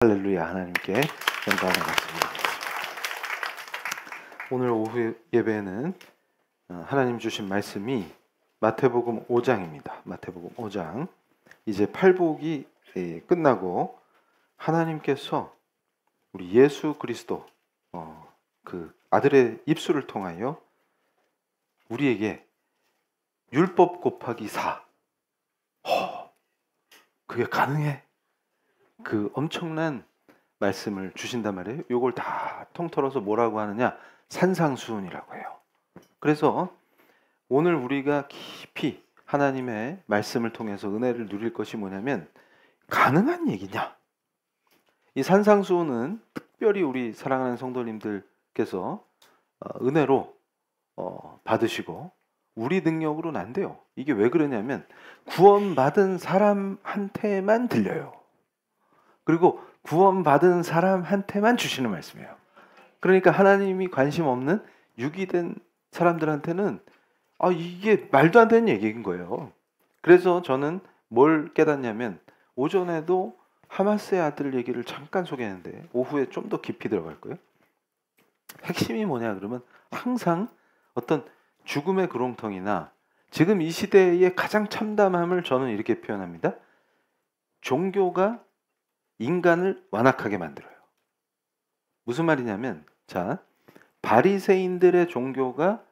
할렐루야. 하나님께 영광을 받습니다. 오늘 오후 예배에는 하나님 주신 말씀이 마태복음 5장입니다. 마태복음 5장. 이제 팔복이 끝나고 하나님께서 우리 예수 그리스도 그 아들의 입술을 통하여 우리에게 율법 곱하기 4 그게 가능해? 그 엄청난 말씀을 주신단 말이에요. 이걸 다 통틀어서 뭐라고 하느냐? 산상수훈이라고 해요. 그래서 오늘 우리가 깊이 하나님의 말씀을 통해서 은혜를 누릴 것이 뭐냐면 가능한 얘기냐? 이 산상수훈은 특별히 우리 사랑하는 성도님들께서 은혜로 받으시고 우리 능력으로는 안 돼요. 이게 왜 그러냐면 구원받은 사람한테만 들려요. 그리고 구원받은 사람한테만 주시는 말씀이에요. 그러니까 하나님이 관심 없는 유기된 사람들한테는 이게 말도 안 되는 얘기인 거예요. 그래서 저는 뭘 깨닫냐면 오전에도 하마스의 아들 얘기를 잠깐 소개했는데 오후에 좀 더 깊이 들어갈 거예요. 핵심이 뭐냐 그러면 항상 어떤 죽음의 구렁텅이나 지금 이 시대의 가장 참담함을 저는 이렇게 표현합니다. 종교가 인간을 완악하게 만들어요. 무슨 말이냐면 바리새인들의 종교가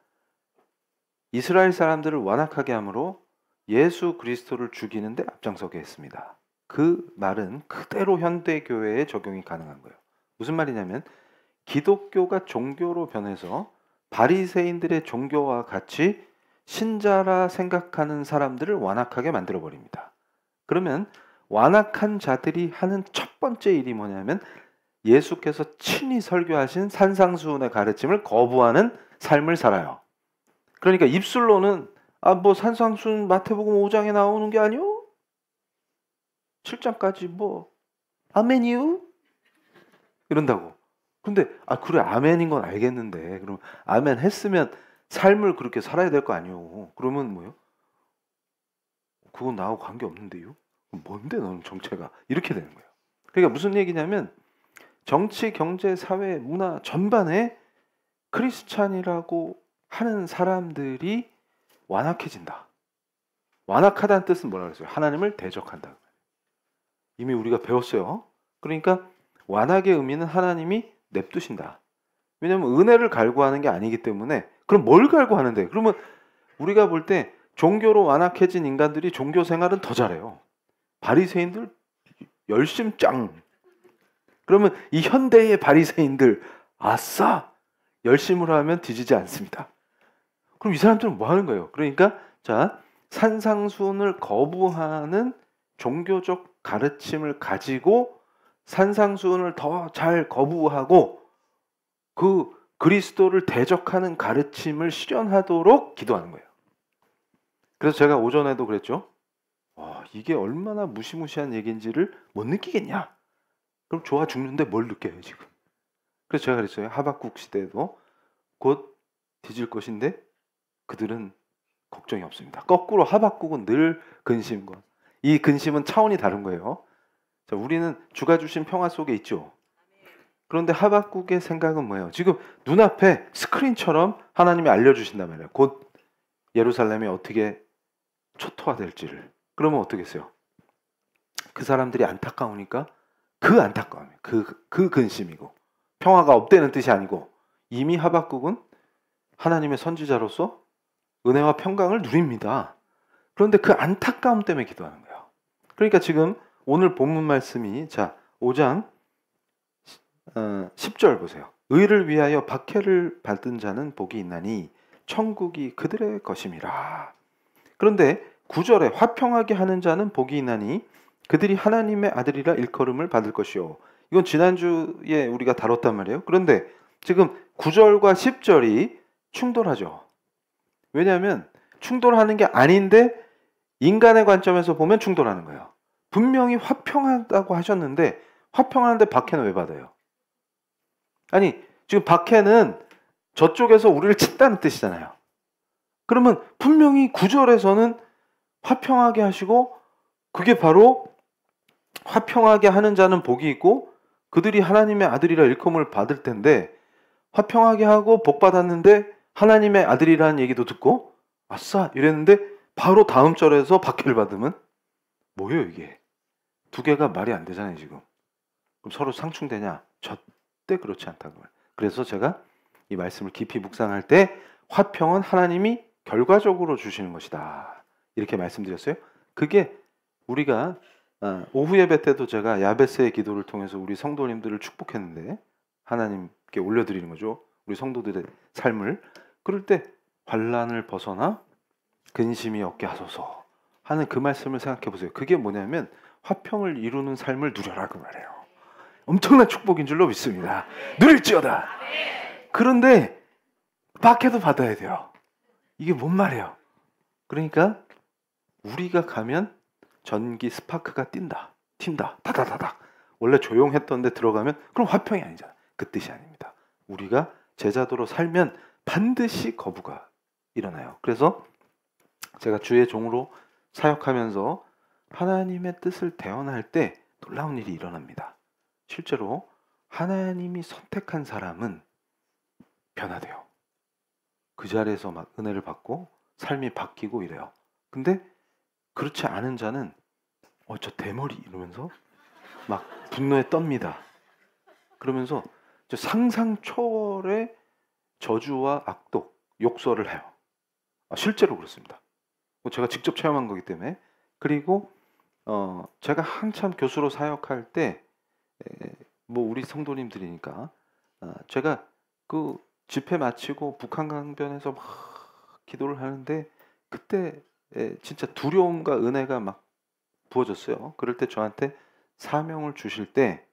이스라엘 사람들을 완악하게 함으로 예수 그리스도를 죽이는데 앞장서게 했습니다. 그 말은 그대로 현대 교회에 적용이 가능한 거예요. 무슨 말이냐면 기독교가 종교로 변해서 바리새인들의 종교와 같이 신자라 생각하는 사람들을 완악하게 만들어 버립니다. 그러면 완악한 자들이 하는 첫 번째 일이 뭐냐면 예수께서 친히 설교하신 산상수훈의 가르침을 거부하는 삶을 살아요. 그러니까 입술로는 산상수훈 마태복음 5장에 나오는 게 아니요? 7장까지 아멘이요? 이런다고. 근데 그래 아멘인 건 알겠는데 그럼 아멘 했으면 삶을 그렇게 살아야 될 거 아니요? 그러면 뭐요? 그건 나하고 관계없는데요? 뭔데 너는 정체가? 이렇게 되는 거예요. 그러니까 무슨 얘기냐면 정치, 경제, 사회, 문화 전반에 크리스찬이라고 하는 사람들이 완악해진다. 완악하다는 뜻은 뭐라고 했어요? 하나님을 대적한다. 이미 우리가 배웠어요. 그러니까 완악의 의미는 하나님이 냅두신다. 왜냐하면 은혜를 갈구하는 게 아니기 때문에 그럼 뭘 갈구하는데? 그러면 우리가 볼 때 종교로 완악해진 인간들이 종교 생활은 더 잘해요. 바리새인들 열심 짱. 그러면 이 현대의 바리새인들 아싸 열심으로 하면 뒤지지 않습니다. 그럼 이 사람들은 뭐 하는 거예요? 그러니까 산상수훈을 거부하는 종교적 가르침을 가지고 산상수훈을 더 잘 거부하고 그 그리스도를 대적하는 가르침을 실현하도록 기도하는 거예요. 그래서 제가 오전에도 그랬죠. 이게 얼마나 무시무시한 얘기인지를 못 느끼겠냐? 그럼 좋아 죽는데 뭘 느껴요 지금? 그래서 제가 그랬어요. 하박국 시대에도 곧 뒤질 것인데 그들은 걱정이 없습니다. 거꾸로 하박국은 늘 근심과 이 근심은 차원이 다른 거예요. 우리는 주가 주신 평화 속에 있죠. 그런데 하박국의 생각은 뭐예요? 지금 눈앞에 스크린처럼 하나님이 알려주신단 말이에요. 곧 예루살렘이 어떻게 초토화될지를. 그러면 어떻겠어요? 그 사람들이 안타까우니까 그 안타까움이 그 근심이고 평화가 없다는 뜻이 아니고 이미 하박국은 하나님의 선지자로서 은혜와 평강을 누립니다. 그런데 그 안타까움 때문에 기도하는 거예요. 그러니까 지금 오늘 본문 말씀이 5장 10절 보세요. 의를 위하여 박해를 받은 자는 복이 있나니 천국이 그들의 것임이라. 그런데 9절에 화평하게 하는 자는 복이 있나니 그들이 하나님의 아들이라 일컬음을 받을 것이요. 이건 지난주에 우리가 다뤘단 말이에요. 그런데 지금 9절과 10절이 충돌하죠. 왜냐하면 충돌하는 게 아닌데 인간의 관점에서 보면 충돌하는 거예요. 분명히 화평하다고 하셨는데 화평하는데 박해는 왜 받아요? 아니 지금 박해는 저쪽에서 우리를 친다는 뜻이잖아요. 그러면 분명히 9절에서는 화평하게 하시고 그게 바로 화평하게 하는 자는 복이 있고 그들이 하나님의 아들이라 일컬음을 받을 텐데 화평하게 하고 복 받았는데 하나님의 아들이라는 얘기도 듣고 아싸 이랬는데 바로 다음 절에서 박해를 받으면 뭐예요 이게? 두 개가 말이 안 되잖아요 지금. 그럼 서로 상충되냐? 절대 그렇지 않다고 말해요. 그래서 제가 이 말씀을 깊이 묵상할 때 화평은 하나님이 결과적으로 주시는 것이다. 이렇게 말씀드렸어요. 그게 우리가 오후 예배 때도 제가 야베스의 기도를 통해서 우리 성도님들을 축복했는데 하나님께 올려드리는 거죠. 우리 성도들의 삶을. 그럴 때 환난을 벗어나 근심이 없게 하소서 하는 그 말씀을 생각해 보세요. 그게 뭐냐면 화평을 이루는 삶을 누려라 그 말이에요. 엄청난 축복인 줄로 믿습니다. 누릴지어다. 그런데 박해도 받아야 돼요. 이게 뭔 말이에요? 그러니까 우리가 가면 전기 스파크가 튄다. 다다다닥. 원래 조용했던 데 들어가면 그럼 화평이 아니잖아. 그 뜻이 아닙니다. 우리가 제자도로 살면 반드시 거부가 일어나요. 그래서 제가 주의 종으로 사역하면서 하나님의 뜻을 대언할 때 놀라운 일이 일어납니다. 실제로 하나님이 선택한 사람은 변화돼요. 그 자리에서 막 은혜를 받고 삶이 바뀌고 이래요. 근데 그렇지 않은 자는 저 대머리 이러면서 막 분노에 떱니다. 그러면서 상상 초월의 저주와 악독, 욕설을 해요. 실제로 그렇습니다. 제가 직접 체험한 거기 때문에. 그리고 제가 한참 교수로 사역할 때 뭐 우리 성도님들이니까 제가 그 집회 마치고 북한 강변에서 막 기도를 하는데 그때 진짜 두려움과 은혜가 막 부어졌어요. 그럴 때 저한테 사명을 주실 때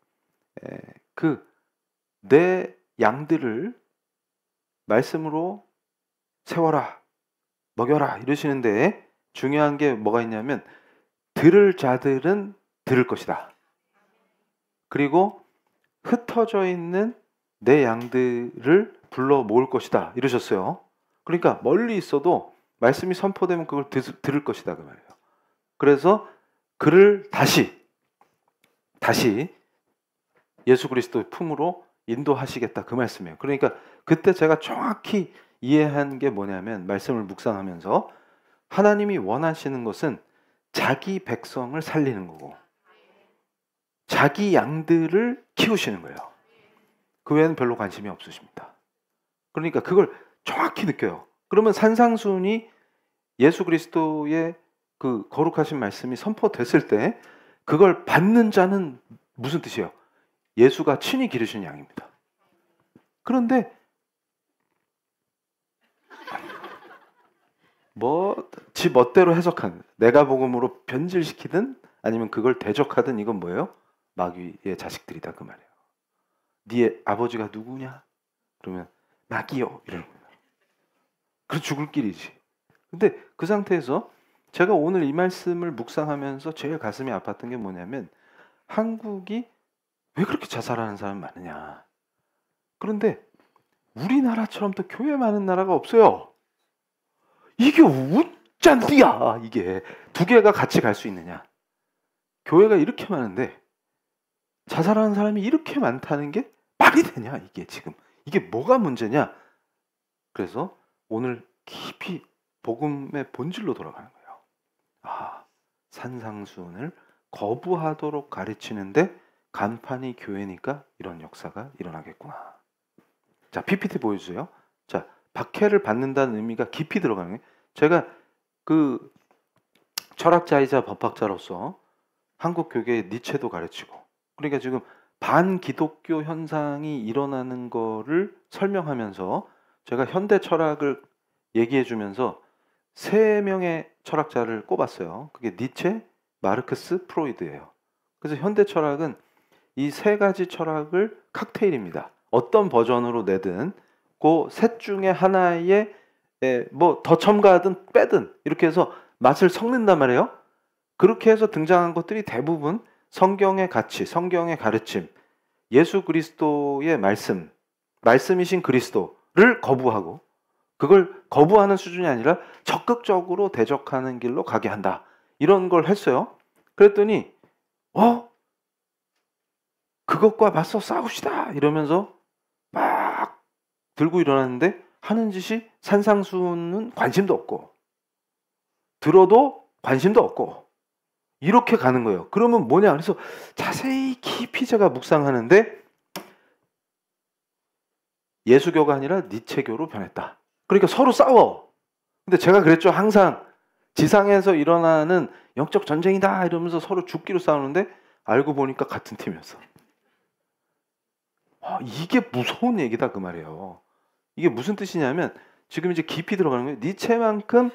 그 내 양들을 말씀으로 세워라, 먹여라 이러시는데 중요한 게 뭐가 있냐면 들을 자들은 들을 것이다. 그리고 흩어져 있는 내 양들을 불러 모을 것이다 이러셨어요. 그러니까 멀리 있어도 말씀이 선포되면 그걸 들을 것이다 그 말이에요. 그래서 그를 다시 예수 그리스도의 품으로 인도하시겠다 그 말씀이에요. 그러니까 그때 제가 정확히 이해한 게 뭐냐면 말씀을 묵상하면서 하나님이 원하시는 것은 자기 백성을 살리는 거고 자기 양들을 키우시는 거예요. 그 외에는 별로 관심이 없으십니다. 그러니까 그걸 정확히 느껴요. 그러면 산상수훈이 예수 그리스도의 그 거룩하신 말씀이 선포됐을 때 그걸 받는 자는 무슨 뜻이에요? 예수가 친히 기르신 양입니다. 그런데 지 멋대로 해석한 내가 복음으로 변질시키든 아니면 그걸 대적하든 이건 뭐예요? 마귀의 자식들이다 그 말이에요. 네 아버지가 누구냐? 그러면 마귀요 이러는 거예요. 그래서 죽을 길이지. 근데 그 상태에서 제가 오늘 이 말씀을 묵상하면서 제일 가슴이 아팠던 게 뭐냐면 한국이 왜 그렇게 자살하는 사람이 많으냐. 그런데 우리나라처럼 또 교회 많은 나라가 없어요. 이게 어쩐디야 이게. 두 개가 같이 갈 수 있느냐. 교회가 이렇게 많은데 자살하는 사람이 이렇게 많다는 게 말이 되냐 이게 지금. 이게 뭐가 문제냐. 그래서 오늘 깊이 복음의 본질로 돌아가는 거예요. 산상수훈을 거부하도록 가르치는데 간판이 교회니까 이런 역사가 일어나겠구나. 자, PPT 보여주세요. 자, 박해를 받는다는 의미가 깊이 들어가는 거예요. 제가 그 철학자이자 법학자로서 한국 교계의 니체도 가르치고 그러니까 지금 반기독교 현상이 일어나는 거를 설명하면서 제가 현대 철학을 얘기해 주면서 3명의 철학자를 꼽았어요. 그게 니체, 마르크스, 프로이드예요. 그래서 현대 철학은 이 3가지 철학을 칵테일입니다. 어떤 버전으로 내든 그 셋 중에 하나에 뭐 더 첨가하든 빼든 이렇게 해서 맛을 섞는단 말이에요. 그렇게 해서 등장한 것들이 대부분 성경의 가치, 성경의 가르침, 예수 그리스도의 말씀이신 그리스도를 거부하고 그걸 거부하는 수준이 아니라 적극적으로 대적하는 길로 가게 한다. 이런 걸 했어요. 그랬더니 그것과 맞서 싸웁시다 이러면서 막 들고 일어났는데 하는 짓이 산상수훈은 관심도 없고 들어도 관심도 없고 이렇게 가는 거예요. 그러면 뭐냐? 그래서 자세히 깊이 제가 묵상하는데 예수교가 아니라 니체교로 변했다. 그러니까 서로 싸워. 근데 제가 그랬죠. 항상 지상에서 일어나는 영적 전쟁이다 이러면서 서로 죽기로 싸우는데 알고 보니까 같은 팀이었어. 이게 무서운 얘기다 그 말이에요. 이게 무슨 뜻이냐면 지금 이제 깊이 들어가는 거예요. 니체만큼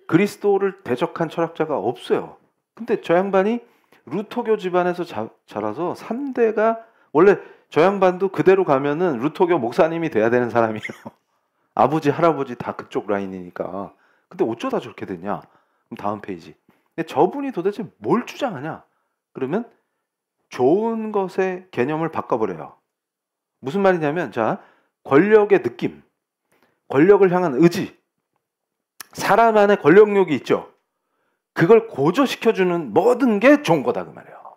그리스도를 대적한 철학자가 없어요. 근데 저 양반이 루터교 집안에서 자라서 3대가 원래 저 양반도 그대로 가면은 루터교 목사님이 돼야 되는 사람이에요. 아버지, 할아버지 다 그쪽 라인이니까. 근데 어쩌다 저렇게 됐냐? 그럼 다음 페이지. 근데 저분이 도대체 뭘 주장하냐? 그러면 좋은 것의 개념을 바꿔버려요. 무슨 말이냐면 자, 권력의 느낌, 권력을 향한 의지, 사람 안에 권력욕이 있죠. 그걸 고조시켜주는 모든 게 좋은 거다 그 말이에요.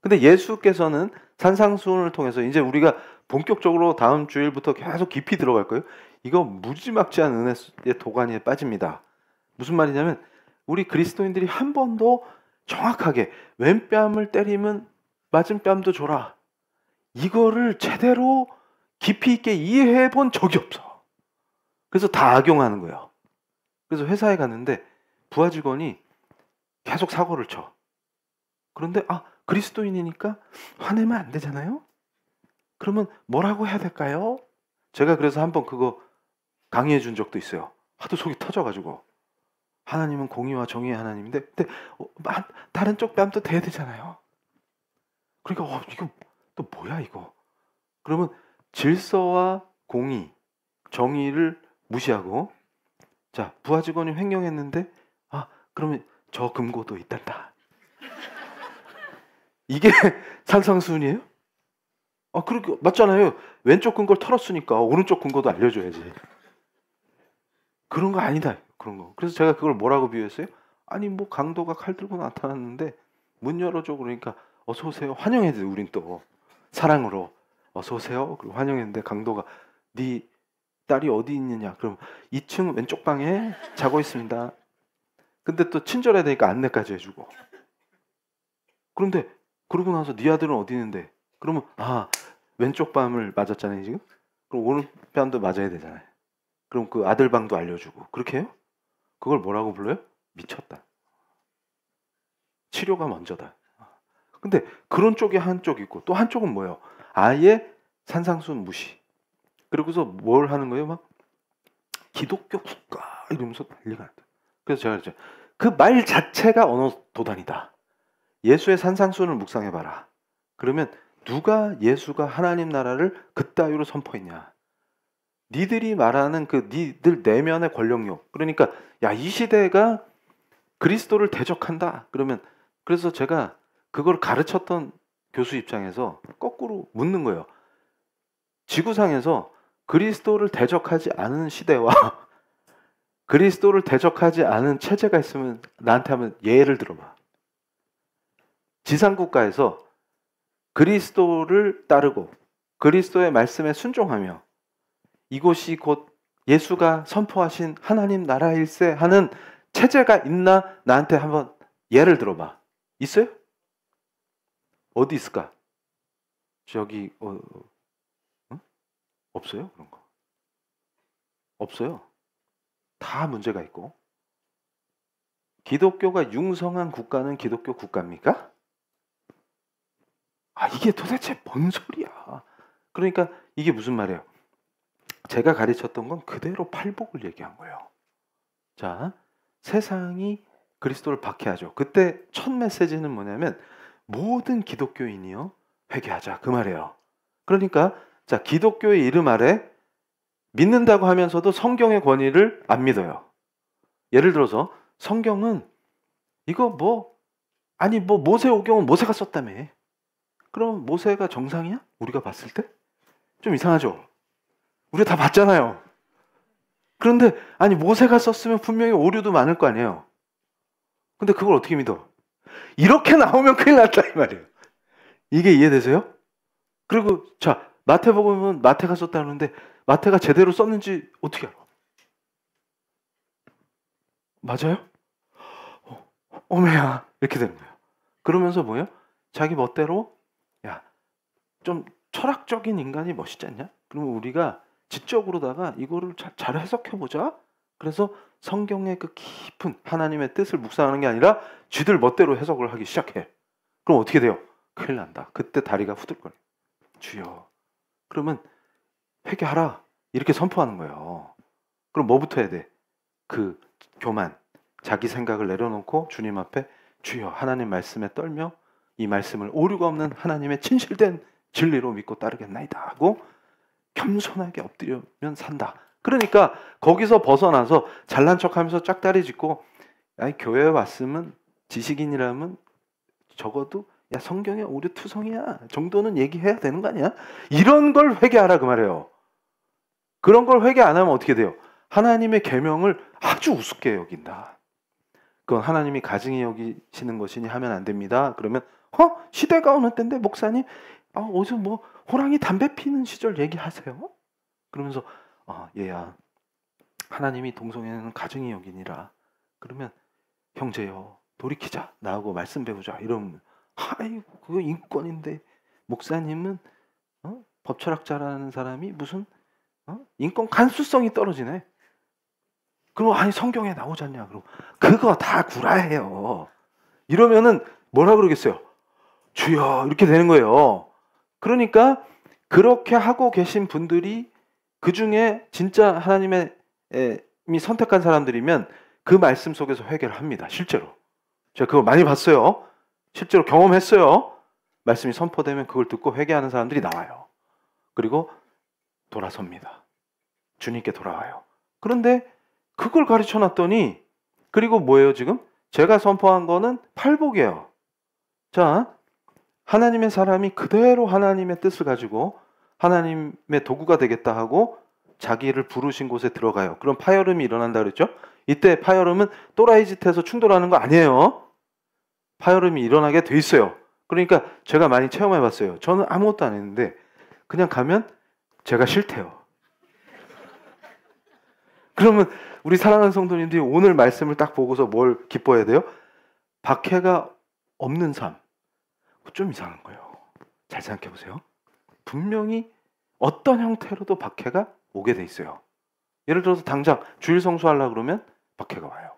근데 예수께서는 산상수훈을 통해서 이제 우리가 본격적으로 다음 주일부터 계속 깊이 들어갈 거예요. 이거 무지막지한 은혜의 도가니에 빠집니다. 무슨 말이냐면 우리 그리스도인들이 한 번도 정확하게 왼뺨을 때리면 맞은 뺨도 줘라. 이거를 제대로 깊이 있게 이해해 본 적이 없어. 그래서 다 악용하는 거예요. 그래서 회사에 갔는데 부하 직원이 계속 사고를 쳐. 그런데 그리스도인이니까 화내면 안 되잖아요? 그러면 뭐라고 해야 될까요? 제가 그래서 한번 그거 강의해 준 적도 있어요. 하도 속이 터져가지고. 하나님은 공의와 정의의 하나님인데 근데 다른 쪽 뺨도 대야 되잖아요. 그러니까 이거 또 뭐야 이거. 그러면 질서와 공의, 정의를 무시하고 자 부하 직원이 횡령했는데 그러면 저 금고도 있단다. 이게 산상수훈이에요? 그렇게 맞잖아요. 왼쪽 근거를 털었으니까 오른쪽 근거도 알려줘야지. 그런 거 아니다. 그런 거. 그래서 제가 그걸 뭐라고 비유했어요? 아니 뭐 강도가 칼 들고 나타났는데 문 열어줘 그러니까 어서 오세요. 환영해야 돼. 우린 또 사랑으로 어서 오세요. 그리고 환영했는데 강도가 네 딸이 어디 있느냐? 그럼 2층 왼쪽 방에 자고 있습니다. 근데 또 친절해야 되니까 안내까지 해주고. 그런데 그러고 나서 네 아들은 어디 있는데? 그러면 왼쪽 뺨을 맞았잖아요 지금. 그럼 오른뺨도 맞아야 되잖아요. 그럼 그 아들 방도 알려주고 그렇게 해요? 그걸 뭐라고 불러요? 미쳤다. 치료가 먼저다. 근데 그런 쪽이 한쪽 있고 또 한쪽은 뭐예요? 아예 산상수훈 무시. 그러고서 뭘 하는 거예요? 막 기독교 국가 이러면서 난리가 났다. 그래서 제가 그랬죠. 그 말 자체가 언어 도단이다. 예수의 산상수훈을 묵상해봐라. 그러면 누가 예수가 하나님 나라를 그따위로 선포했냐? 니들이 말하는 그 니들 내면의 권력욕. 그러니까 이 시대가 그리스도를 대적한다. 그러면 그래서 제가 그걸 가르쳤던 교수 입장에서 거꾸로 묻는 거예요. 지구상에서 그리스도를 대적하지 않은 시대와 그리스도를 대적하지 않은 체제가 있으면 나한테 한번 예를 들어봐. 지상국가에서 그리스도를 따르고 그리스도의 말씀에 순종하며 이곳이 곧 예수가 선포하신 하나님 나라일세 하는 체제가 있나 나한테 한번 예를 들어봐. 있어요? 어디 있을까? 저기 응? 없어요? 그런 거. 없어요. 다 문제가 있고. 기독교가 융성한 국가는 기독교 국가입니까? 이게 도대체 뭔 소리야. 그러니까 이게 무슨 말이에요? 제가 가르쳤던 건 그대로 팔복을 얘기한 거예요. 자, 세상이 그리스도를 박해하죠. 그때 첫 메시지는 뭐냐면 모든 기독교인이요 회개하자 그 말이에요. 그러니까 자 기독교의 이름 아래 믿는다고 하면서도 성경의 권위를 안 믿어요. 예를 들어서 성경은 이거 모세오경은 모세가 썼다며. 그럼 모세가 정상이야? 우리가 봤을 때? 좀 이상하죠? 우리가 다 봤잖아요. 그런데 모세가 썼으면 분명히 오류도 많을 거 아니에요. 근데 그걸 어떻게 믿어? 이렇게 나오면 큰일 났다 이 말이에요. 이게 이해되세요? 그리고 자, 마태복음은 마태가 썼다는데 마태가 제대로 썼는지 어떻게 알아? 맞아요? 어메야 이렇게 되는 거예요. 그러면서 뭐예요? 자기 멋대로 야, 좀 철학적인 인간이 멋있지 않냐? 그러면 우리가 지적으로다가 이거를 잘 해석해보자. 그래서 성경의 그 깊은 하나님의 뜻을 묵상하는 게 아니라 쥐들 멋대로 해석을 하기 시작해. 그럼 어떻게 돼요? 큰일 난다. 그때 다리가 후들거려. 주여. 그러면 회개하라. 이렇게 선포하는 거예요. 그럼 뭐부터 해야 돼? 그 교만, 자기 생각을 내려놓고 주님 앞에 주여 하나님 말씀에 떨며 이 말씀을 오류가 없는 하나님의 진실된 진리로 믿고 따르겠나이다 하고 겸손하게 엎드리면 산다. 그러니까 거기서 벗어나서 잘난 척하면서 짝다리 짚고 아니 교회에 왔으면 지식인이라면 적어도 야 성경에 오류 투성이야 정도는 얘기해야 되는 거 아니야? 이런 걸 회개하라 그 말이에요. 그런 걸 회개 안 하면 어떻게 돼요? 하나님의 계명을 아주 우습게 여긴다. 그건 하나님이 가증히 여기시는 것이니 하면 안 됩니다. 그러면 시대가 어느 때인데 목사님 어디서 뭐 호랑이 담배 피는 시절 얘기하세요? 그러면서 얘야 하나님이 동성애는 가증히 여기니라. 그러면 형제여 돌이키자 나하고 말씀 배우자 이러면 아이고 그거 인권인데 목사님은 법철학자라는 사람이 무슨 인권 간수성이 떨어지네. 그럼 아니 성경에 나오지 않냐? 그럼 그거 다 구라예요. 이러면은 뭐라 그러겠어요? 주여 이렇게 되는 거예요. 그러니까 그렇게 하고 계신 분들이 그 중에 진짜 하나님이 선택한 사람들이면 그 말씀 속에서 회개를 합니다. 실제로. 제가 그거 많이 봤어요. 실제로 경험했어요. 말씀이 선포되면 그걸 듣고 회개하는 사람들이 나와요. 그리고 돌아섭니다. 주님께 돌아와요. 그런데 그걸 가르쳐 놨더니 그리고 뭐예요 지금? 제가 선포한 거는 팔복이에요. 자, 하나님의 사람이 그대로 하나님의 뜻을 가지고 하나님의 도구가 되겠다 하고 자기를 부르신 곳에 들어가요. 그럼 파열음이 일어난다 그랬죠? 이때 파열음은 또라이 짓해서 충돌하는 거 아니에요. 파열음이 일어나게 돼 있어요. 그러니까 제가 많이 체험해 봤어요. 저는 아무것도 안 했는데 그냥 가면 제가 싫대요. 그러면 우리 사랑하는 성도님들이 오늘 말씀을 딱 보고서 뭘 기뻐해야 돼요? 박해가 없는 삶. 좀 이상한 거예요. 잘 생각해 보세요. 분명히 어떤 형태로도 박해가 오게 돼 있어요. 예를 들어서 당장 주일 성수하려고 그러면 박해가 와요.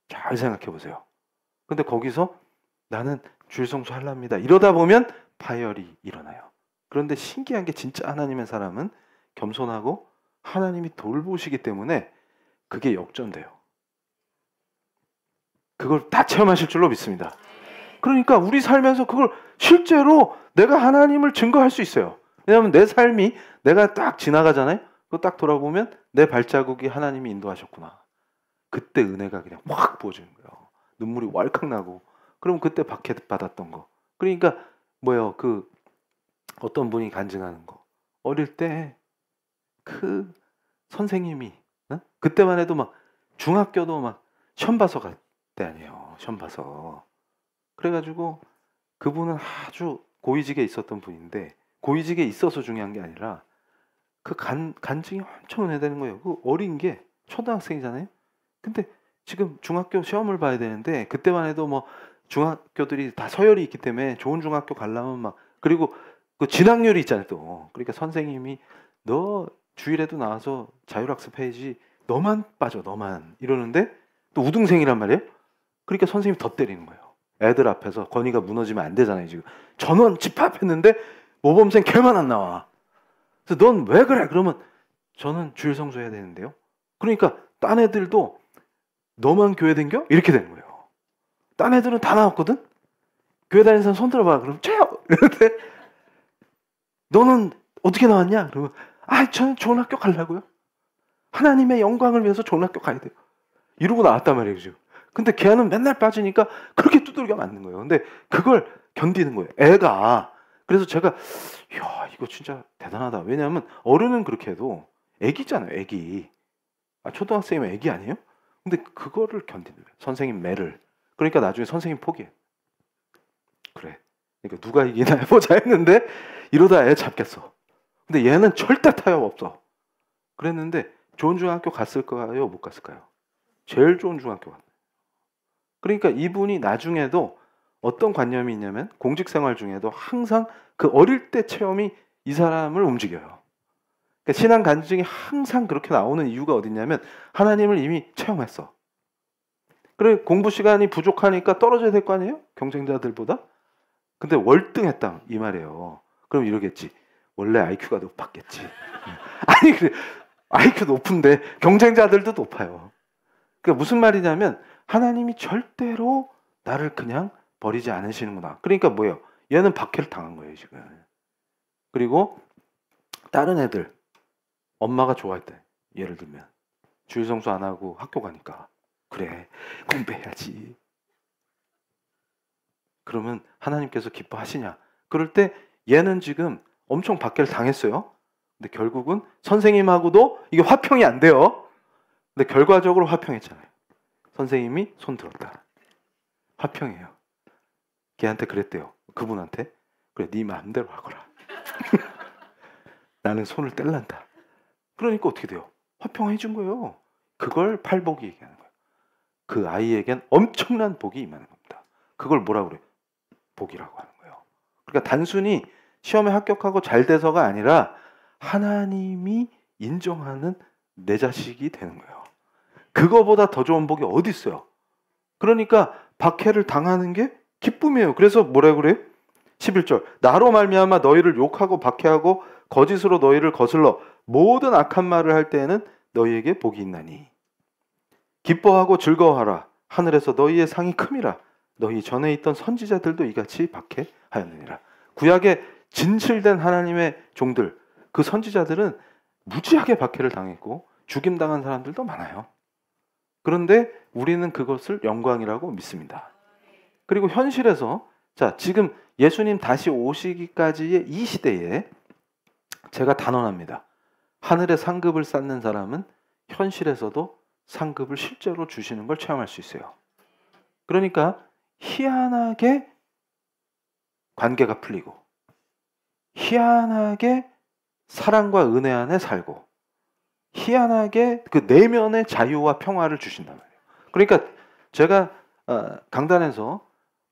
잘 생각해 보세요. 근데 거기서 나는 주일 성수하렵니다. 이러다 보면 파열이 일어나요. 그런데 신기한 게 진짜 하나님의 사람은 겸손하고 하나님이 돌보시기 때문에 그게 역전돼요. 그걸 다 체험하실 줄로 믿습니다. 그러니까 우리 살면서 그걸 실제로 내가 하나님을 증거할 수 있어요. 왜냐하면 내 삶이 내가 딱 지나가잖아요. 그거 딱 돌아보면 내 발자국이 하나님이 인도하셨구나. 그때 은혜가 그냥 확 부어지는 거예요. 눈물이 왈칵 나고. 그럼 그때 박해 받았던 거. 그러니까 뭐예요? 그 어떤 분이 간증하는 거. 어릴 때 그 선생님이 그때만 해도 막 중학교도 막 시험 봐서 갈 때 아니에요. 시험 봐서. 그래가지고 그분은 아주 고위직에 있었던 분인데 고위직에 있어서 중요한 게 아니라 그 간증이 엄청 은혜되는 거예요. 그 어린 게 초등학생이잖아요. 근데 지금 중학교 시험을 봐야 되는데 그때만 해도 뭐 중학교들이 다 서열이 있기 때문에 좋은 중학교 가려면 막 그리고 그 진학률이 있잖아요 또. 그러니까 선생님이 너 주일에도 나와서 자율학습 해야지 너만 빠져 너만 이러는데 또 우등생이란 말이에요. 그러니까 선생님이 더 때리는 거예요. 애들 앞에서 건의가 무너지면 안 되잖아요 지금. 전원 집합했는데 모범생 걔만 안 나와. 그래서 넌 왜 그래? 그러면 저는 주일 성수해야 되는데요. 그러니까 딴 애들도 너만 교회 댕겨? 이렇게 되는 거예요. 딴 애들은 다 나왔거든? 교회 다니는 사람 손 들어봐. 그럼 쟤요! 이러는데 너는 어떻게 나왔냐? 그러면 저는 좋은 학교 가려고요. 하나님의 영광을 위해서 좋은 학교 가야 돼요. 이러고 나왔단 말이에요 지금. 근데 걔는 맨날 빠지니까 그렇게 두들겨 맞는 거예요. 근데 그걸 견디는 거예요. 애가. 그래서 제가 이야 이거 진짜 대단하다. 왜냐하면 어른은 그렇게 해도 애기잖아요. 애기. 초등학생이면 애기 아니에요? 근데 그거를 견디는 거예요. 선생님 매를. 그러니까 나중에 선생님 포기해. 그래. 그러니까 누가 이기나 해보자 했는데 이러다 애 잡겠어. 근데 얘는 절대 타협 없어. 그랬는데 좋은 중학교 갔을까요? 못 갔을까요? 제일 좋은 중학교 갔어요. 그러니까 이분이 나중에도 어떤 관념이 있냐면 공직생활 중에도 항상 그 어릴 때 체험이 이 사람을 움직여요. 그러니까 신앙 간증이 항상 그렇게 나오는 이유가 어딨냐면 하나님을 이미 체험했어. 그래 공부 시간이 부족하니까 떨어져야 될 거 아니에요? 경쟁자들보다? 근데 월등했다 이 말이에요. 그럼 이러겠지. 원래 IQ가 높았겠지. 아니 그래 IQ 높은데 경쟁자들도 높아요. 그러니까 무슨 말이냐면 하나님이 절대로 나를 그냥 버리지 않으시는구나. 그러니까 뭐예요? 얘는 박해를 당한 거예요 지금. 그리고 다른 애들 엄마가 좋아했대. 예를 들면 주일 성수 안 하고 학교 가니까 그래 공부해야지. 그러면 하나님께서 기뻐하시냐? 그럴 때 얘는 지금 엄청 박해를 당했어요. 근데 결국은 선생님하고도 이게 화평이 안 돼요. 근데 결과적으로 화평했잖아요. 선생님이 손 들었다. 화평이에요. 걔한테 그랬대요. 그분한테. 그래 네 마음대로 하거라. 나는 손을 뗄란다. 그러니까 어떻게 돼요? 화평해 준 거예요. 그걸 팔복이 얘기하는 거예요. 그 아이에겐 엄청난 복이 임하는 겁니다. 그걸 뭐라 그래요? 복이라고 하는 거예요. 그러니까 단순히 시험에 합격하고 잘 돼서가 아니라 하나님이 인정하는 내 자식이 되는 거예요. 그거보다 더 좋은 복이 어디 있어요? 그러니까 박해를 당하는 게 기쁨이에요. 그래서 뭐라 그래요? 11절 나로 말미암아 너희를 욕하고 박해하고 거짓으로 너희를 거슬러 모든 악한 말을 할 때에는 너희에게 복이 있나니 기뻐하고 즐거워하라. 하늘에서 너희의 상이 큼이라. 너희 전에 있던 선지자들도 이같이 박해하였느니라. 구약에 진실된 하나님의 종들, 그 선지자들은 무지하게 박해를 당했고 죽임당한 사람들도 많아요. 그런데 우리는 그것을 영광이라고 믿습니다. 그리고 현실에서 자 지금 예수님 다시 오시기까지의 이 시대에 제가 단언합니다. 하늘의 상급을 쌓는 사람은 현실에서도 상급을 실제로 주시는 걸 체험할 수 있어요. 그러니까 희한하게 관계가 풀리고 희한하게 사랑과 은혜 안에 살고 희한하게 그 내면의 자유와 평화를 주신단 말이에요. 그러니까 제가 강단에서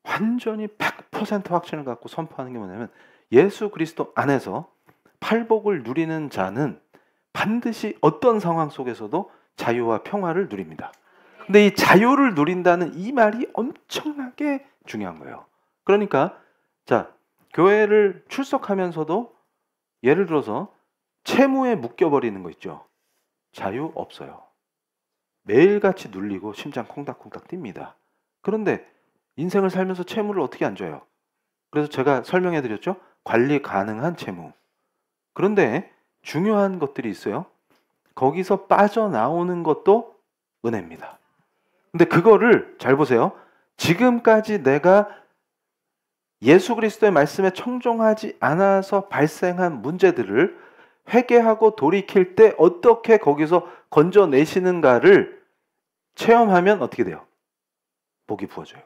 완전히 100% 확신을 갖고 선포하는 게 뭐냐면 예수 그리스도 안에서 팔복을 누리는 자는 반드시 어떤 상황 속에서도 자유와 평화를 누립니다. 근데 이 자유를 누린다는 이 말이 엄청나게 중요한 거예요. 그러니까 자 교회를 출석하면서도 예를 들어서 채무에 묶여버리는 거 있죠. 자유 없어요. 매일같이 눌리고 심장 콩닥콩닥 뜁니다. 그런데 인생을 살면서 채무를 어떻게 안 줘요? 그래서 제가 설명해 드렸죠. 관리 가능한 채무. 그런데 중요한 것들이 있어요. 거기서 빠져나오는 것도 은혜입니다. 근데 그거를 잘 보세요. 지금까지 내가 예수 그리스도의 말씀에 청종하지 않아서 발생한 문제들을 회개하고 돌이킬 때 어떻게 거기서 건져내시는가를 체험하면 어떻게 돼요? 복이 부어져요.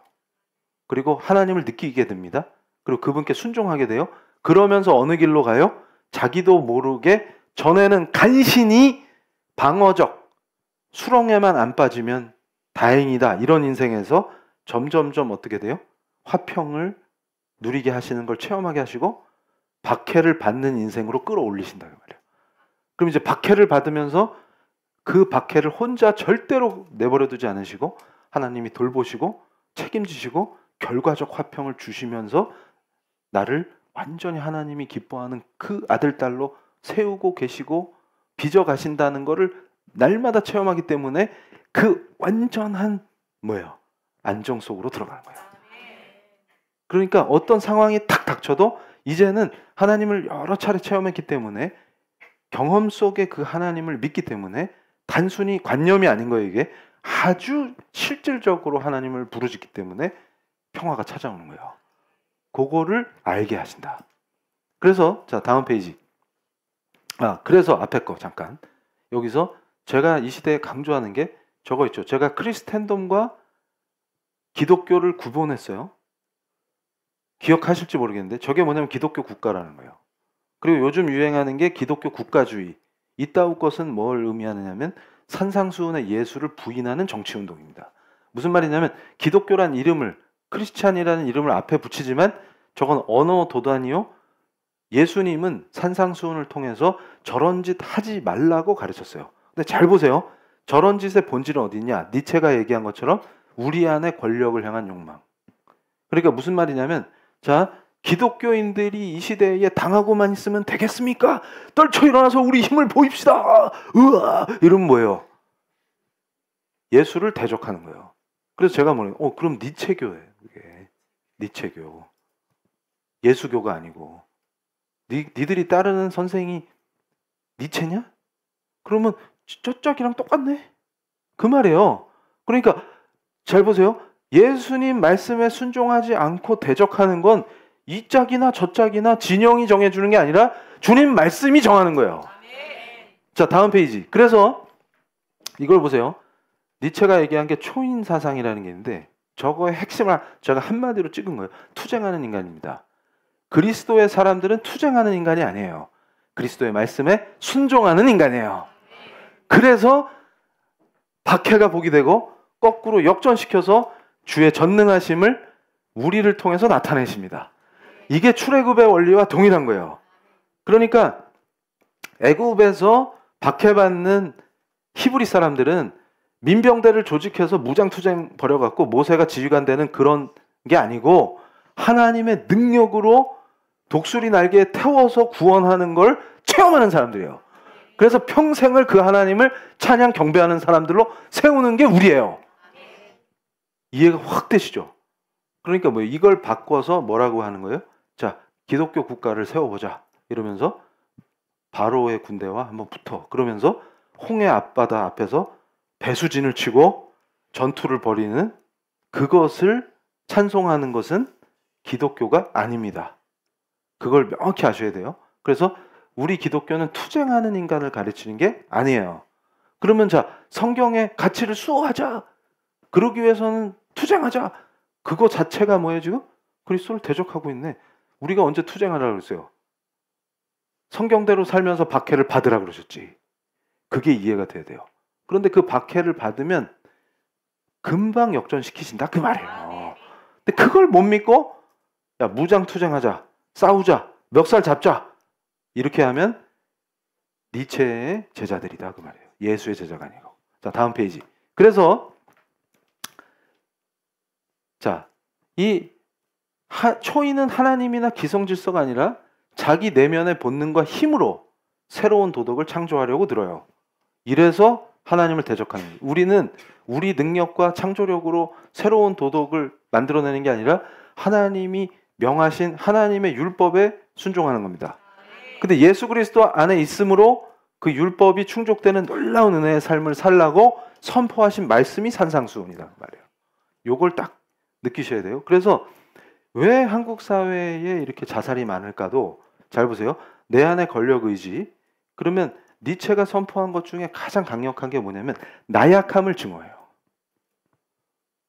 그리고 하나님을 느끼게 됩니다. 그리고 그분께 순종하게 돼요. 그러면서 어느 길로 가요? 자기도 모르게 전에는 간신히 방어적 수렁에만 안 빠지면 다행이다 이런 인생에서 점점점 어떻게 돼요? 화평을 누리게 하시는 걸 체험하게 하시고 박해를 받는 인생으로 끌어올리신다 그 말이에요. 그럼 이제 박해를 받으면서 그 박해를 혼자 절대로 내버려 두지 않으시고 하나님이 돌보시고 책임지시고 결과적 화평을 주시면서 나를 완전히 하나님이 기뻐하는 그 아들 딸로 세우고 계시고 빚어 가신다는 거를 날마다 체험하기 때문에 그 완전한 뭐예요? 안정 속으로 들어가는 거예요. 그러니까 어떤 상황이 탁 닥쳐도 이제는 하나님을 여러 차례 체험했기 때문에 경험 속에 그 하나님을 믿기 때문에 단순히 관념이 아닌 거예요. 이게 아주 실질적으로 하나님을 부르짖기 때문에 평화가 찾아오는 거예요. 그거를 알게 하신다. 그래서 자 다음 페이지. 그래서 앞에 거 잠깐. 여기서 제가 이 시대에 강조하는 게 저거 있죠. 제가 크리스텐덤과 기독교를 구분했어요. 기억하실지 모르겠는데 저게 뭐냐면 기독교 국가라는 거예요. 그리고 요즘 유행하는 게 기독교 국가주의. 이따위 것은 뭘 의미하느냐면 산상수훈의 예수를 부인하는 정치운동입니다. 무슨 말이냐면 기독교란 이름을, 크리스찬이라는 이름을 앞에 붙이지만 저건 언어 도단이요. 예수님은 산상수훈을 통해서 저런 짓 하지 말라고 가르쳤어요. 근데 잘 보세요. 저런 짓의 본질은 어디 있냐? 니체가 얘기한 것처럼 우리 안의 권력을 향한 욕망. 그러니까 무슨 말이냐면 자, 기독교인들이 이 시대에 당하고만 있으면 되겠습니까? 떨쳐 일어나서 우리 힘을 보입시다. 으아! 이러면 뭐예요? 예수를 대적하는 거예요. 그래서 제가 뭐래요? 그럼 니체교예요. 이게 니체교. 예수교가 아니고 니들이 따르는 선생이 니체냐? 그러면 저짝이랑 똑같네. 그 말이에요. 그러니까 잘 보세요. 예수님 말씀에 순종하지 않고 대적하는 건 이 짝이나 저 짝이나 진영이 정해주는 게 아니라 주님 말씀이 정하는 거예요. 자, 다음 페이지. 그래서 이걸 보세요. 니체가 얘기한 게 초인 사상이라는 게 있는데 저거의 핵심을 제가 한마디로 찍은 거예요. 투쟁하는 인간입니다. 그리스도의 사람들은 투쟁하는 인간이 아니에요. 그리스도의 말씀에 순종하는 인간이에요. 그래서 박해가 복이 되고 거꾸로 역전시켜서 주의 전능하심을 우리를 통해서 나타내십니다. 이게 출애굽의 원리와 동일한 거예요. 그러니까 애굽에서 박해받는 히브리 사람들은 민병대를 조직해서 무장투쟁 벌여갖고 모세가 지휘관 되는 그런 게 아니고 하나님의 능력으로 독수리 날개에 태워서 구원하는 걸 체험하는 사람들이에요. 그래서 평생을 그 하나님을 찬양 경배하는 사람들로 세우는 게 우리예요. 이해가 확 되시죠? 그러니까 뭐 이걸 바꿔서 뭐라고 하는 거예요? 자, 기독교 국가를 세워보자. 이러면서 바로의 군대와 한번 붙어. 그러면서 홍해 앞바다 앞에서 배수진을 치고 전투를 벌이는 그것을 찬송하는 것은 기독교가 아닙니다. 그걸 명확히 아셔야 돼요. 그래서 우리 기독교는 투쟁하는 인간을 가르치는 게 아니에요. 그러면 자, 성경의 가치를 수호하자. 그러기 위해서는 투쟁하자. 그거 자체가 뭐예요 지금? 그리스도를 대적하고 있네. 우리가 언제 투쟁하라고 그랬어요? 성경대로 살면서 박해를 받으라 그러셨지. 그게 이해가 돼야 돼요. 그런데 그 박해를 받으면 금방 역전시키신다 그 말이에요. 근데 그걸 못 믿고 야, 무장투쟁하자. 싸우자. 멱살 잡자. 이렇게 하면 니체의 제자들이다 그 말이에요. 예수의 제자가 아니고. 자, 다음 페이지. 그래서 자, 이 초인은 하나님이나 기성질서가 아니라 자기 내면의 본능과 힘으로 새로운 도덕을 창조하려고 들어요. 이래서 하나님을 대적하는 거예요. 우리는 우리 능력과 창조력으로 새로운 도덕을 만들어내는 게 아니라 하나님이 명하신 하나님의 율법에 순종하는 겁니다. 근데 예수 그리스도 안에 있으므로 그 율법이 충족되는 놀라운 은혜의 삶을 살라고 선포하신 말씀이 산상수훈이란 말이에요. 요걸 딱 느끼셔야 돼요. 그래서 왜 한국 사회에 이렇게 자살이 많을까도 잘 보세요. 내 안의 권력의지. 그러면 니체가 선포한 것 중에 가장 강력한 게 뭐냐면 나약함을 증오해요.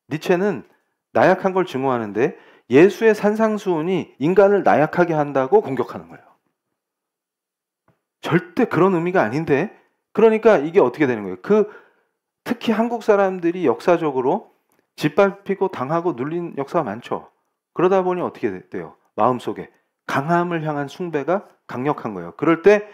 니체는 나약한 걸 증오하는데 예수의 산상수훈이 인간을 나약하게 한다고 공격하는 거예요. 절대 그런 의미가 아닌데 그러니까 이게 어떻게 되는 거예요? 특히 한국 사람들이 역사적으로 짓밟히고 당하고 눌린 역사가 많죠. 그러다 보니 어떻게 돼요? 마음속에 강함을 향한 숭배가 강력한 거예요. 그럴 때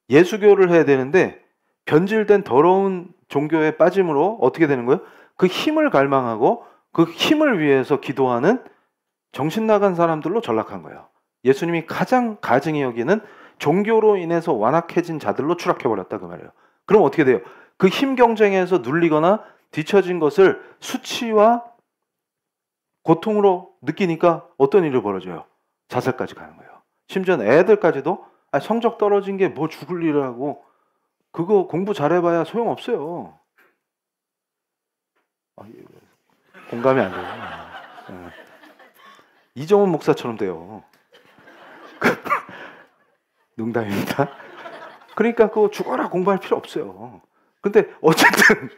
예수교를 해야 되는데 변질된 더러운 종교에 빠짐으로 어떻게 되는 거예요? 그 힘을 갈망하고 그 힘을 위해서 기도하는 정신 나간 사람들로 전락한 거예요. 예수님이 가장 가증히 여기는 종교로 인해서 완악해진 자들로 추락해버렸다 그 말이에요. 그럼 어떻게 돼요? 그 힘 경쟁에서 눌리거나 뒤처진 것을 수치와 고통으로 느끼니까 어떤 일이 벌어져요? 자살까지 가는 거예요. 심지어 애들까지도 성적 떨어진 게 뭐 죽을 일을 하고 그거 공부 잘해봐야 소용없어요. 공감이 안 돼요. 이정훈 목사처럼 돼요. 농담입니다. 그러니까 그거 죽어라 공부할 필요 없어요. 근데 어쨌든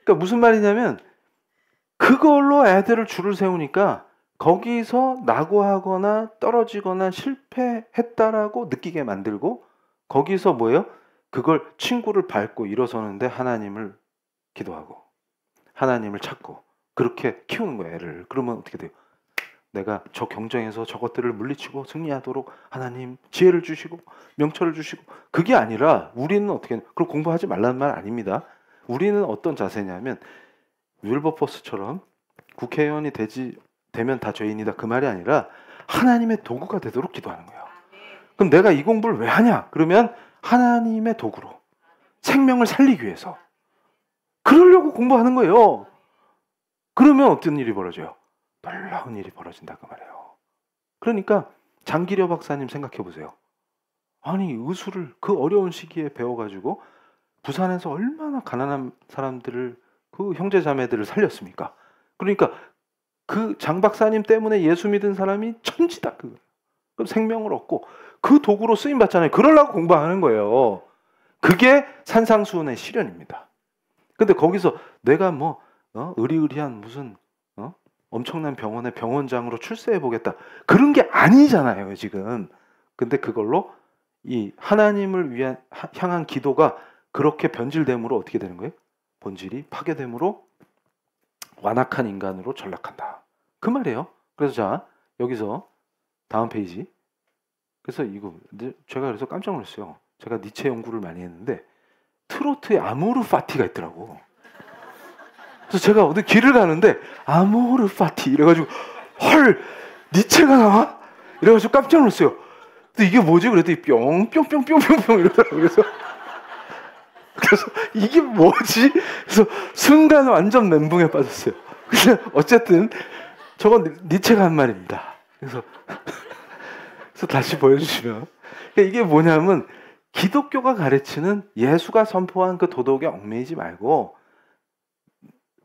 그러니까 무슨 말이냐면 그걸로 애들을 줄을 세우니까 거기서 낙오하거나 떨어지거나 실패했다라고 느끼게 만들고 거기서 뭐예요? 그걸 친구를 밟고 일어서는데 하나님을 기도하고 하나님을 찾고 그렇게 키우는 거예요, 애를. 그러면 어떻게 돼요? 내가 저 경쟁에서 저것들을 물리치고 승리하도록 하나님 지혜를 주시고 명철을 주시고 그게 아니라 우리는 어떻게 그럼 공부하지 말라는 말 아닙니다. 우리는 어떤 자세냐면 윌버포스처럼 국회의원이 되면 다 죄인이다 그 말이 아니라 하나님의 도구가 되도록 기도하는 거예요. 그럼 내가 이 공부를 왜 하냐? 그러면 하나님의 도구로 생명을 살리기 위해서 그러려고 공부하는 거예요. 그러면 어떤 일이 벌어져요? 놀라운 일이 벌어진다 그 말이에요. 그러니까 장기려 박사님 생각해 보세요. 아니 의술을 그 어려운 시기에 배워가지고 부산에서 얼마나 가난한 사람들을 그 형제 자매들을 살렸습니까? 그러니까 그 장 박사님 때문에 예수 믿은 사람이 천지다 그거. 그럼 생명을 얻고 그 도구로 쓰임 받잖아요. 그러려고 공부하는 거예요. 그게 산상수훈의 시련입니다. 근데 거기서 내가 뭐 의리의리한 무슨 엄청난 병원의 병원장으로 출세해 보겠다 그런 게 아니잖아요 지금. 근데 그걸로 이 하나님을 향한 기도가 그렇게 변질됨으로 어떻게 되는 거예요? 본질이 파괴됨으로 완악한 인간으로 전락한다 그 말이에요. 그래서 자 여기서 다음 페이지. 그래서 이거 제가 그래서 깜짝 놀랐어요. 제가 니체 연구를 많이 했는데 트로트에 아모르 파티가 있더라고. 그래서 제가 어디 길을 가는데 아모르 파티 이래가지고 헐 니체가 나와? 이래가지고 깜짝 놀랐어요. 근데 이게 뭐지? 그랬더니 뿅뿅뿅뿅뿅뿅 이러더라고요. 그래서 이게 뭐지? 그래서 순간 완전 멘붕에 빠졌어요. 근데 어쨌든 저건 니체가 한 말입니다. 그래서 다시 보여주시면 이게 뭐냐면 기독교가 가르치는 예수가 선포한 그 도덕에 얽매이지 말고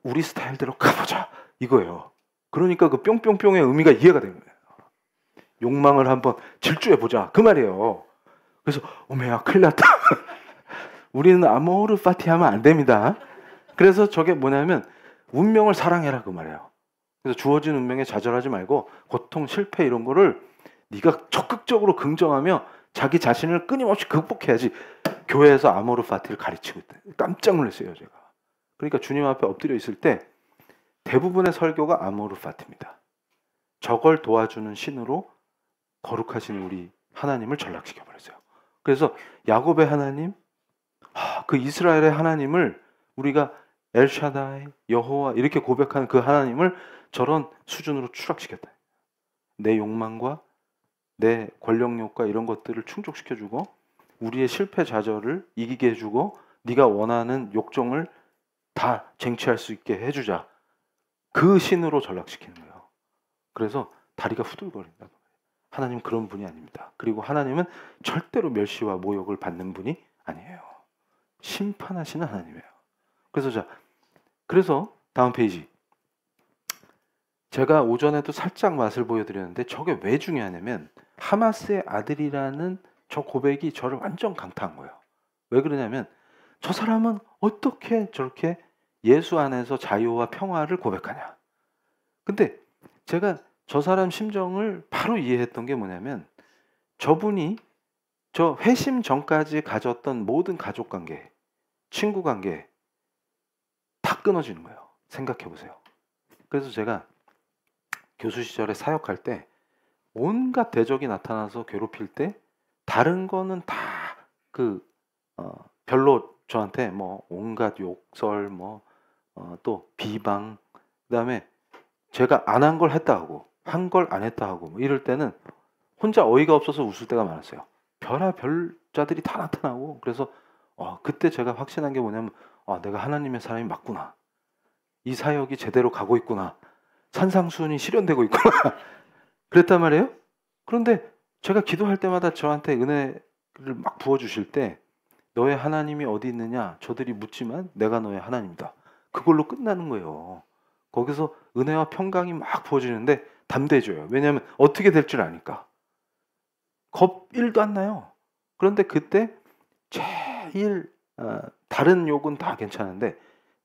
우리 스타일대로 가보자 이거예요. 그러니까 그 뿅뿅뿅의 의미가 이해가 되는 거예요. 욕망을 한번 질주해보자 그 말이에요. 그래서 오메야 큰일 났다. 우리는 아모르 파티 하면 안 됩니다. 그래서 저게 뭐냐면 운명을 사랑해라 그 말이에요. 그래서 주어진 운명에 좌절하지 말고 고통, 실패 이런 거를 네가 적극적으로 긍정하며 자기 자신을 끊임없이 극복해야지. 교회에서 아모르 파티를 가르치고 있다. 깜짝 놀랐어요 제가. 그러니까 주님 앞에 엎드려 있을 때 대부분의 설교가 아모르 파티입니다. 저걸 도와주는 신으로 거룩하신 우리 하나님을 전락시켜 버렸어요. 그래서 야곱의 하나님, 그 이스라엘의 하나님을 우리가 엘샤다이, 여호와 이렇게 고백하는 그 하나님을 저런 수준으로 추락시켰다. 내 욕망과 내 권력욕과 이런 것들을 충족시켜주고 우리의 실패 좌절을 이기게 해주고 네가 원하는 욕정을 다 쟁취할 수 있게 해주자. 그 신으로 전락시키는 거예요. 그래서 다리가 후들거린다. 하나님 그런 분이 아닙니다. 그리고 하나님은 절대로 멸시와 모욕을 받는 분이 아니에요. 심판하시는 하나님이에요. 그래서 다음 페이지. 제가 오전에도 살짝 맛을 보여드렸는데 저게 왜 중요하냐면 하마스의 아들이라는 저 고백이 저를 완전 강타한 거예요. 왜 그러냐면 저 사람은 어떻게 저렇게 예수 안에서 자유와 평화를 고백하냐. 근데 제가 저 사람 심정을 바로 이해했던 게 뭐냐면 저분이 저 회심 전까지 가졌던 모든 가족관계, 친구관계 다 끊어지는 거예요. 생각해 보세요. 그래서 제가 교수 시절에 사역할 때 온갖 대적이 나타나서 괴롭힐 때 다른 거는 다 별로 저한테 뭐 온갖 욕설 또 비방 그다음에 제가 안 한 걸 했다 하고 한 걸 안 했다 하고 뭐 이럴 때는 혼자 어이가 없어서 웃을 때가 많았어요. 별자들이 다 나타나고 그래서 그때 제가 확신한 게 뭐냐면 내가 하나님의 사람이 맞구나. 이 사역이 제대로 가고 있구나. 산상수훈이 실현되고 있구나. 그랬단 말이에요. 그런데 제가 기도할 때마다 저한테 은혜를 막 부어주실 때 너의 하나님이 어디 있느냐 저들이 묻지만 내가 너의 하나님이다. 그걸로 끝나는 거예요. 거기서 은혜와 평강이 막 부어지는데 담대해져요. 왜냐하면 어떻게 될 줄 아니까. 겁 1도 안 나요. 그런데 그때 제일 다른 욕은 다 괜찮은데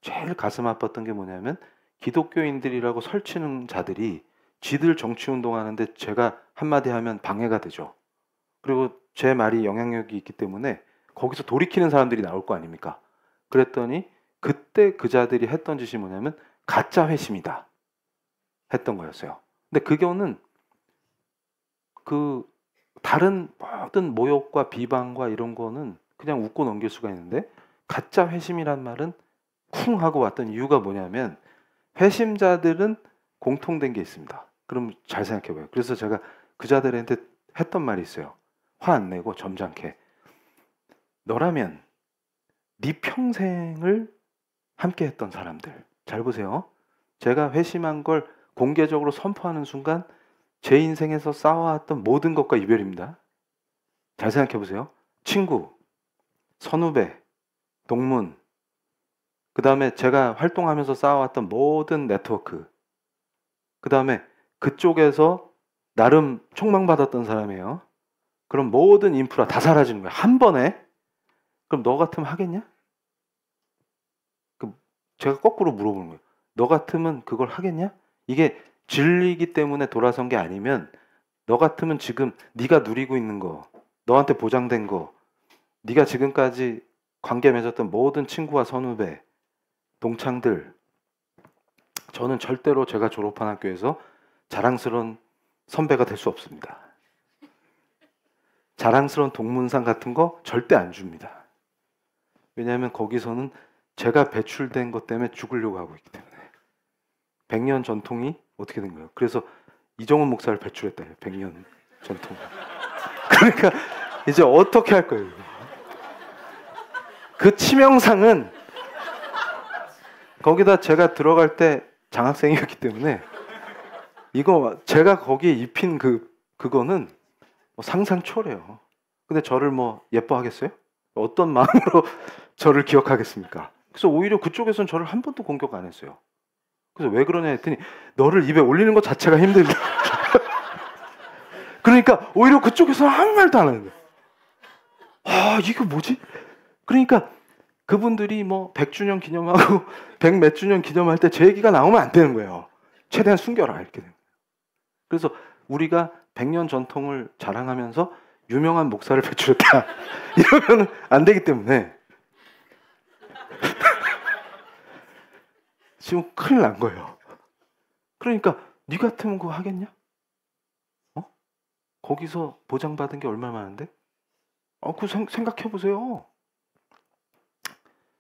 제일 가슴 아팠던 게 뭐냐면 기독교인들이라고 설치는 자들이 지들 정치운동하는데 제가 한마디 하면 방해가 되죠. 그리고 제 말이 영향력이 있기 때문에 거기서 돌이키는 사람들이 나올 거 아닙니까? 그랬더니 그때 그자들이 했던 짓이 뭐냐면 가짜 회심이다 했던 거였어요. 근데 그거는 그 다른 모든 모욕과 비방과 이런 거는 그냥 웃고 넘길 수가 있는데 가짜 회심이란 말은 쿵 하고 왔던 이유가 뭐냐면 회심자들은 공통된 게 있습니다. 그럼 잘 생각해 봐요. 그래서 제가 그자들한테 했던 말이 있어요. 화 안 내고 점잖게. 너라면 네 평생을 함께 했던 사람들. 잘 보세요. 제가 회심한 걸 공개적으로 선포하는 순간 제 인생에서 쌓아왔던 모든 것과 이별입니다. 잘 생각해 보세요. 친구, 선후배, 동문, 그 다음에 제가 활동하면서 쌓아왔던 모든 네트워크, 그 다음에 그쪽에서 나름 촉망받았던 사람이에요. 그럼 모든 인프라 다 사라지는 거야. 한 번에. 그럼 너 같으면 하겠냐? 제가 거꾸로 물어보는 거예요. 너 같으면 그걸 하겠냐? 이게 진리이기 때문에 돌아선 게 아니면 너 같으면 지금 네가 누리고 있는 거, 너한테 보장된 거, 네가 지금까지 관계 맺었던 모든 친구와 선후배, 동창들, 저는 절대로 제가 졸업한 학교에서 자랑스러운 선배가 될 수 없습니다. 자랑스러운 동문상 같은 거 절대 안 줍니다. 왜냐하면 거기서는 제가 배출된 것 때문에 죽으려고 하고 있기 때문에. 100년 전통이 어떻게 된 거예요? 그래서 이정훈 목사를 배출했다요. 100년 전통. 그러니까 이제 어떻게 할 거예요? 그 치명상은 거기다 제가 들어갈 때 장학생이었기 때문에 이거 제가 거기에 입힌 그거는 뭐 상상 초래요. 근데 저를 뭐 예뻐하겠어요? 어떤 마음으로 저를 기억하겠습니까? 그래서 오히려 그쪽에서는 저를 한 번도 공격 안 했어요. 그래서 왜 그러냐 했더니 너를 입에 올리는 것 자체가 힘들다. 그러니까 오히려 그쪽에서는 아무 말도 안 하는 거예요. 아, 이거 뭐지? 그러니까 그분들이 뭐 100주년 기념하고 100 몇 주년 기념할 때 제 얘기가 나오면 안 되는 거예요. 최대한 숨겨라 이렇게 되는 거예요. 그래서 우리가 100년 전통을 자랑하면서 유명한 목사를 배출했다. 이러면 안 되기 때문에 지금 큰일 난 거예요. 그러니까 네 같으면 그거 하겠냐? 거기서 보장받은 게 얼마 많은데? 그거 생각해 보세요.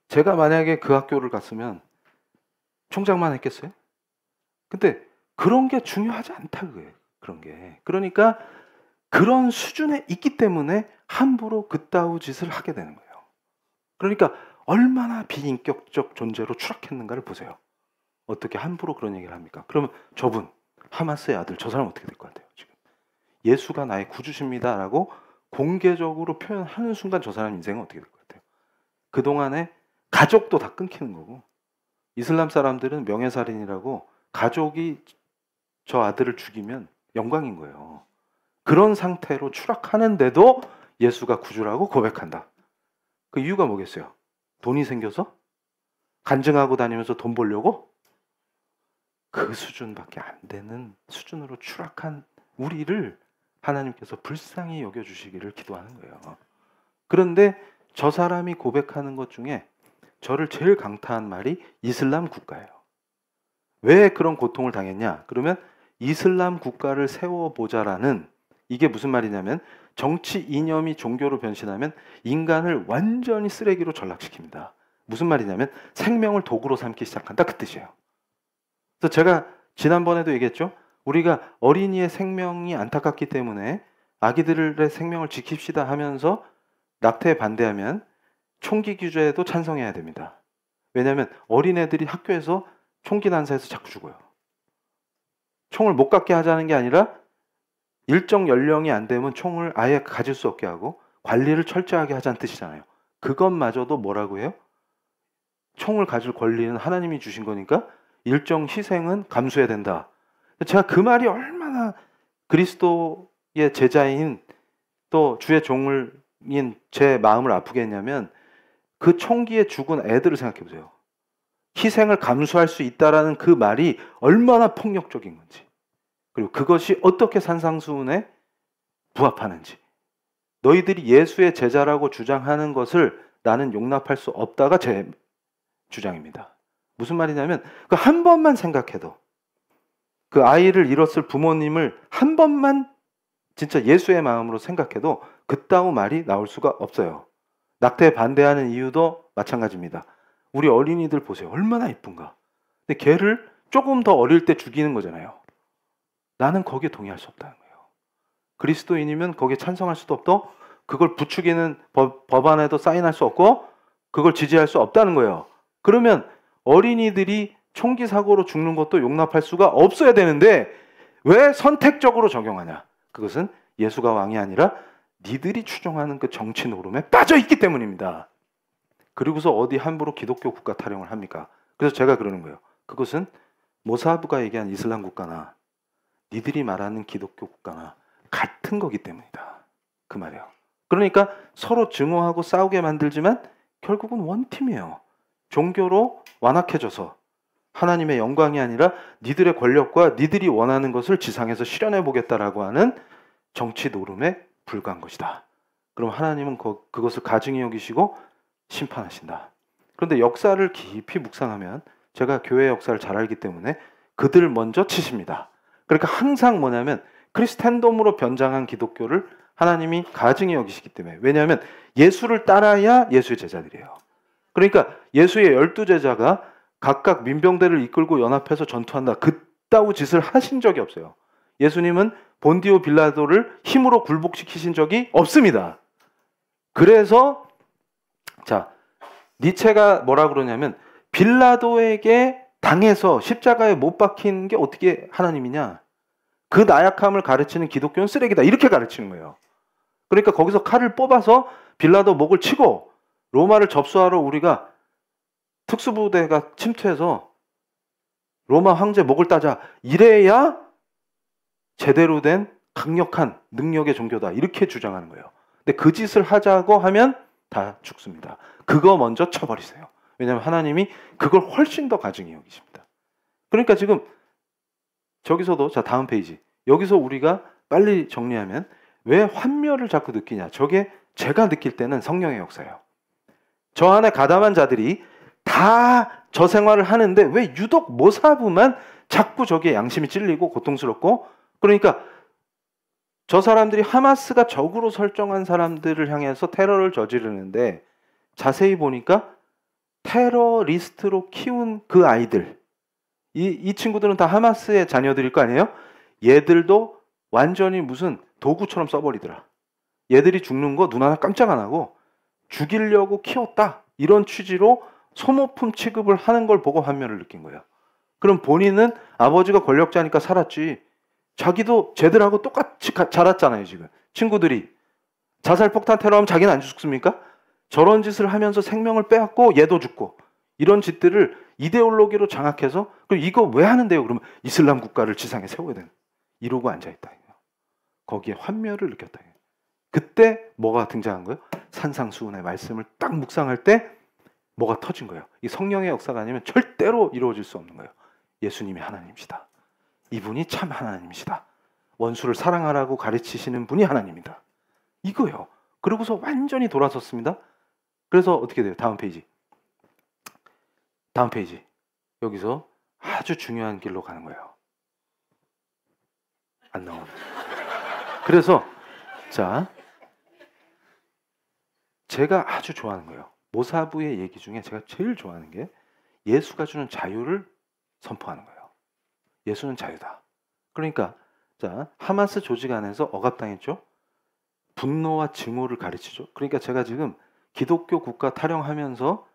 제가 만약에 그 학교를 갔으면 총장만 했겠어요? 근데 그런 게 중요하지 않다 그거예요. 그런 게. 그러니까 그런 수준에 있기 때문에 함부로 그따위 짓을 하게 되는 거예요. 그러니까 얼마나 비인격적 존재로 추락했는가를 보세요. 어떻게 함부로 그런 얘기를 합니까? 그러면 저분 하마스의 아들 저 사람 어떻게 될 것 같아요? 지금 예수가 나의 구주십니다라고 공개적으로 표현하는 순간 저 사람 인생은 어떻게 될 것 같아요? 그동안에 가족도 다 끊기는 거고 이슬람 사람들은 명예살인이라고 가족이 저 아들을 죽이면 영광인 거예요. 그런 상태로 추락하는데도 예수가 구주라고 고백한다. 그 이유가 뭐겠어요? 돈이 생겨서? 간증하고 다니면서 돈 벌려고? 그 수준밖에 안 되는 수준으로 추락한 우리를 하나님께서 불쌍히 여겨주시기를 기도하는 거예요. 그런데 저 사람이 고백하는 것 중에 저를 제일 강타한 말이 이슬람 국가예요. 왜 그런 고통을 당했냐? 그러면 이슬람 국가를 세워보자라는 이게 무슨 말이냐면 정치 이념이 종교로 변신하면 인간을 완전히 쓰레기로 전락시킵니다. 무슨 말이냐면 생명을 도구로 삼기 시작한다 그 뜻이에요. 그래서 제가 지난번에도 얘기했죠. 우리가 어린이의 생명이 안타깝기 때문에 아기들의 생명을 지킵시다 하면서 낙태에 반대하면 총기 규제에도 찬성해야 됩니다. 왜냐하면 어린애들이 학교에서 총기 난사에서 자꾸 죽어요. 총을 못 갖게 하자는 게 아니라 일정 연령이 안 되면 총을 아예 가질 수 없게 하고 관리를 철저하게 하자는 뜻이잖아요. 그것마저도 뭐라고 해요? 총을 가질 권리는 하나님이 주신 거니까 일정 희생은 감수해야 된다. 제가 그 말이 얼마나 그리스도의 제자인 또 주의 종인 제 마음을 아프게 했냐면 그 총기에 죽은 애들을 생각해 보세요. 희생을 감수할 수 있다라는 그 말이 얼마나 폭력적인 건지. 그리고 그것이 어떻게 산상수훈에 부합하는지. 너희들이 예수의 제자라고 주장하는 것을 나는 용납할 수 없다가 제 주장입니다. 무슨 말이냐면 그 한 번만 생각해도 그 아이를 잃었을 부모님을 한 번만 진짜 예수의 마음으로 생각해도 그따구 말이 나올 수가 없어요. 낙태에 반대하는 이유도 마찬가지입니다. 우리 어린이들 보세요. 얼마나 이쁜가. 근데 걔를 조금 더 어릴 때 죽이는 거잖아요. 나는 거기에 동의할 수 없다는 거예요. 그리스도인이면 거기에 찬성할 수도 없고 그걸 부추기는 법안에도 사인할 수 없고 그걸 지지할 수 없다는 거예요. 그러면 어린이들이 총기 사고로 죽는 것도 용납할 수가 없어야 되는데 왜 선택적으로 적용하냐? 그것은 예수가 왕이 아니라 니들이 추종하는 그 정치 노름에 빠져 있기 때문입니다. 그리고서 어디 함부로 기독교 국가 타령을 합니까? 그래서 제가 그러는 거예요. 그것은 모사부가 얘기한 이슬람 국가나 니들이 말하는 기독교 국가나 같은 거기 때문이다. 그 말이에요. 그러니까 서로 증오하고 싸우게 만들지만 결국은 원팀이에요. 종교로 완악해져서 하나님의 영광이 아니라 니들의 권력과 니들이 원하는 것을 지상에서 실현해 보겠다라고 하는 정치 노름에 불과한 것이다. 그럼 하나님은 그것을 가증히 여기시고 심판하신다. 그런데 역사를 깊이 묵상하면 제가 교회 역사를 잘 알기 때문에 그들 먼저 치십니다. 그러니까 항상 뭐냐면 크리스텐돔으로 변장한 기독교를 하나님이 가증히 여기시기 때문에. 왜냐하면 예수를 따라야 예수의 제자들이에요. 그러니까 예수의 12제자가 각각 민병대를 이끌고 연합해서 전투한다. 그따구 짓을 하신 적이 없어요. 예수님은 본디오 빌라도를 힘으로 굴복시키신 적이 없습니다. 그래서 자, 니체가 뭐라 그러냐면 빌라도에게 당해서 십자가에 못 박힌 게 어떻게 하나님이냐? 그 나약함을 가르치는 기독교는 쓰레기다. 이렇게 가르치는 거예요. 그러니까 거기서 칼을 뽑아서 빌라도 목을 치고 로마를 접수하러 우리가 특수부대가 침투해서 로마 황제 목을 따자. 이래야 제대로 된 강력한 능력의 종교다. 이렇게 주장하는 거예요. 근데 그 짓을 하자고 하면 다 죽습니다. 그거 먼저 쳐버리세요. 왜냐하면 하나님이 그걸 훨씬 더 가증히 여기십니다. 그러니까 지금 저기서도 자 다음 페이지. 여기서 우리가 빨리 정리하면 왜 환멸을 자꾸 느끼냐. 저게 제가 느낄 때는 성령의 역사예요. 저 안에 가담한 자들이 다 저 생활을 하는데 왜 유독 모사부만 자꾸 저기에 양심이 찔리고 고통스럽고 그러니까 저 사람들이 하마스가 적으로 설정한 사람들을 향해서 테러를 저지르는데 자세히 보니까 테러리스트로 키운 그 아이들 이 친구들은 다 하마스의 자녀들일 거 아니에요? 얘들도 완전히 무슨 도구처럼 써버리더라. 얘들이 죽는 거 눈 하나 깜짝 안 하고 죽이려고 키웠다. 이런 취지로 소모품 취급을 하는 걸 보고 환멸을 느낀 거예요. 그럼 본인은 아버지가 권력자니까 살았지. 자기도 쟤들하고 똑같이 자랐잖아요. 지금 친구들이 자살폭탄 테러하면 자기는 안 죽습니까? 저런 짓을 하면서 생명을 빼앗고 얘도 죽고 이런 짓들을 이데올로기로 장악해서 그럼 이거 왜 하는데요? 그러면 이슬람 국가를 지상에 세워야 되는 이러고 앉아있다. 거기에 환멸을 느꼈다. 그때 뭐가 등장한 거예요? 산상수훈의 말씀을 딱 묵상할 때 뭐가 터진 거예요. 이 성령의 역사가 아니면 절대로 이루어질 수 없는 거예요. 예수님이 하나님이시다. 이분이 참 하나님이시다. 원수를 사랑하라고 가르치시는 분이 하나님이다. 이거요. 그러고서 완전히 돌아섰습니다. 그래서 어떻게 돼요? 다음 페이지. 다음 페이지. 여기서 아주 중요한 길로 가는 거예요. 안 나오네. 그래서 자, 제가 아주 좋아하는 거예요. 모사부의 얘기 중에 제가 제일 좋아하는 게 예수가 주는 자유를 선포하는 거예요. 예수는 자유다. 그러니까 자 하마스 조직 안에서 억압당했죠. 분노와 증오를 가르치죠. 그러니까 제가 지금 기독교 국가 타령하면서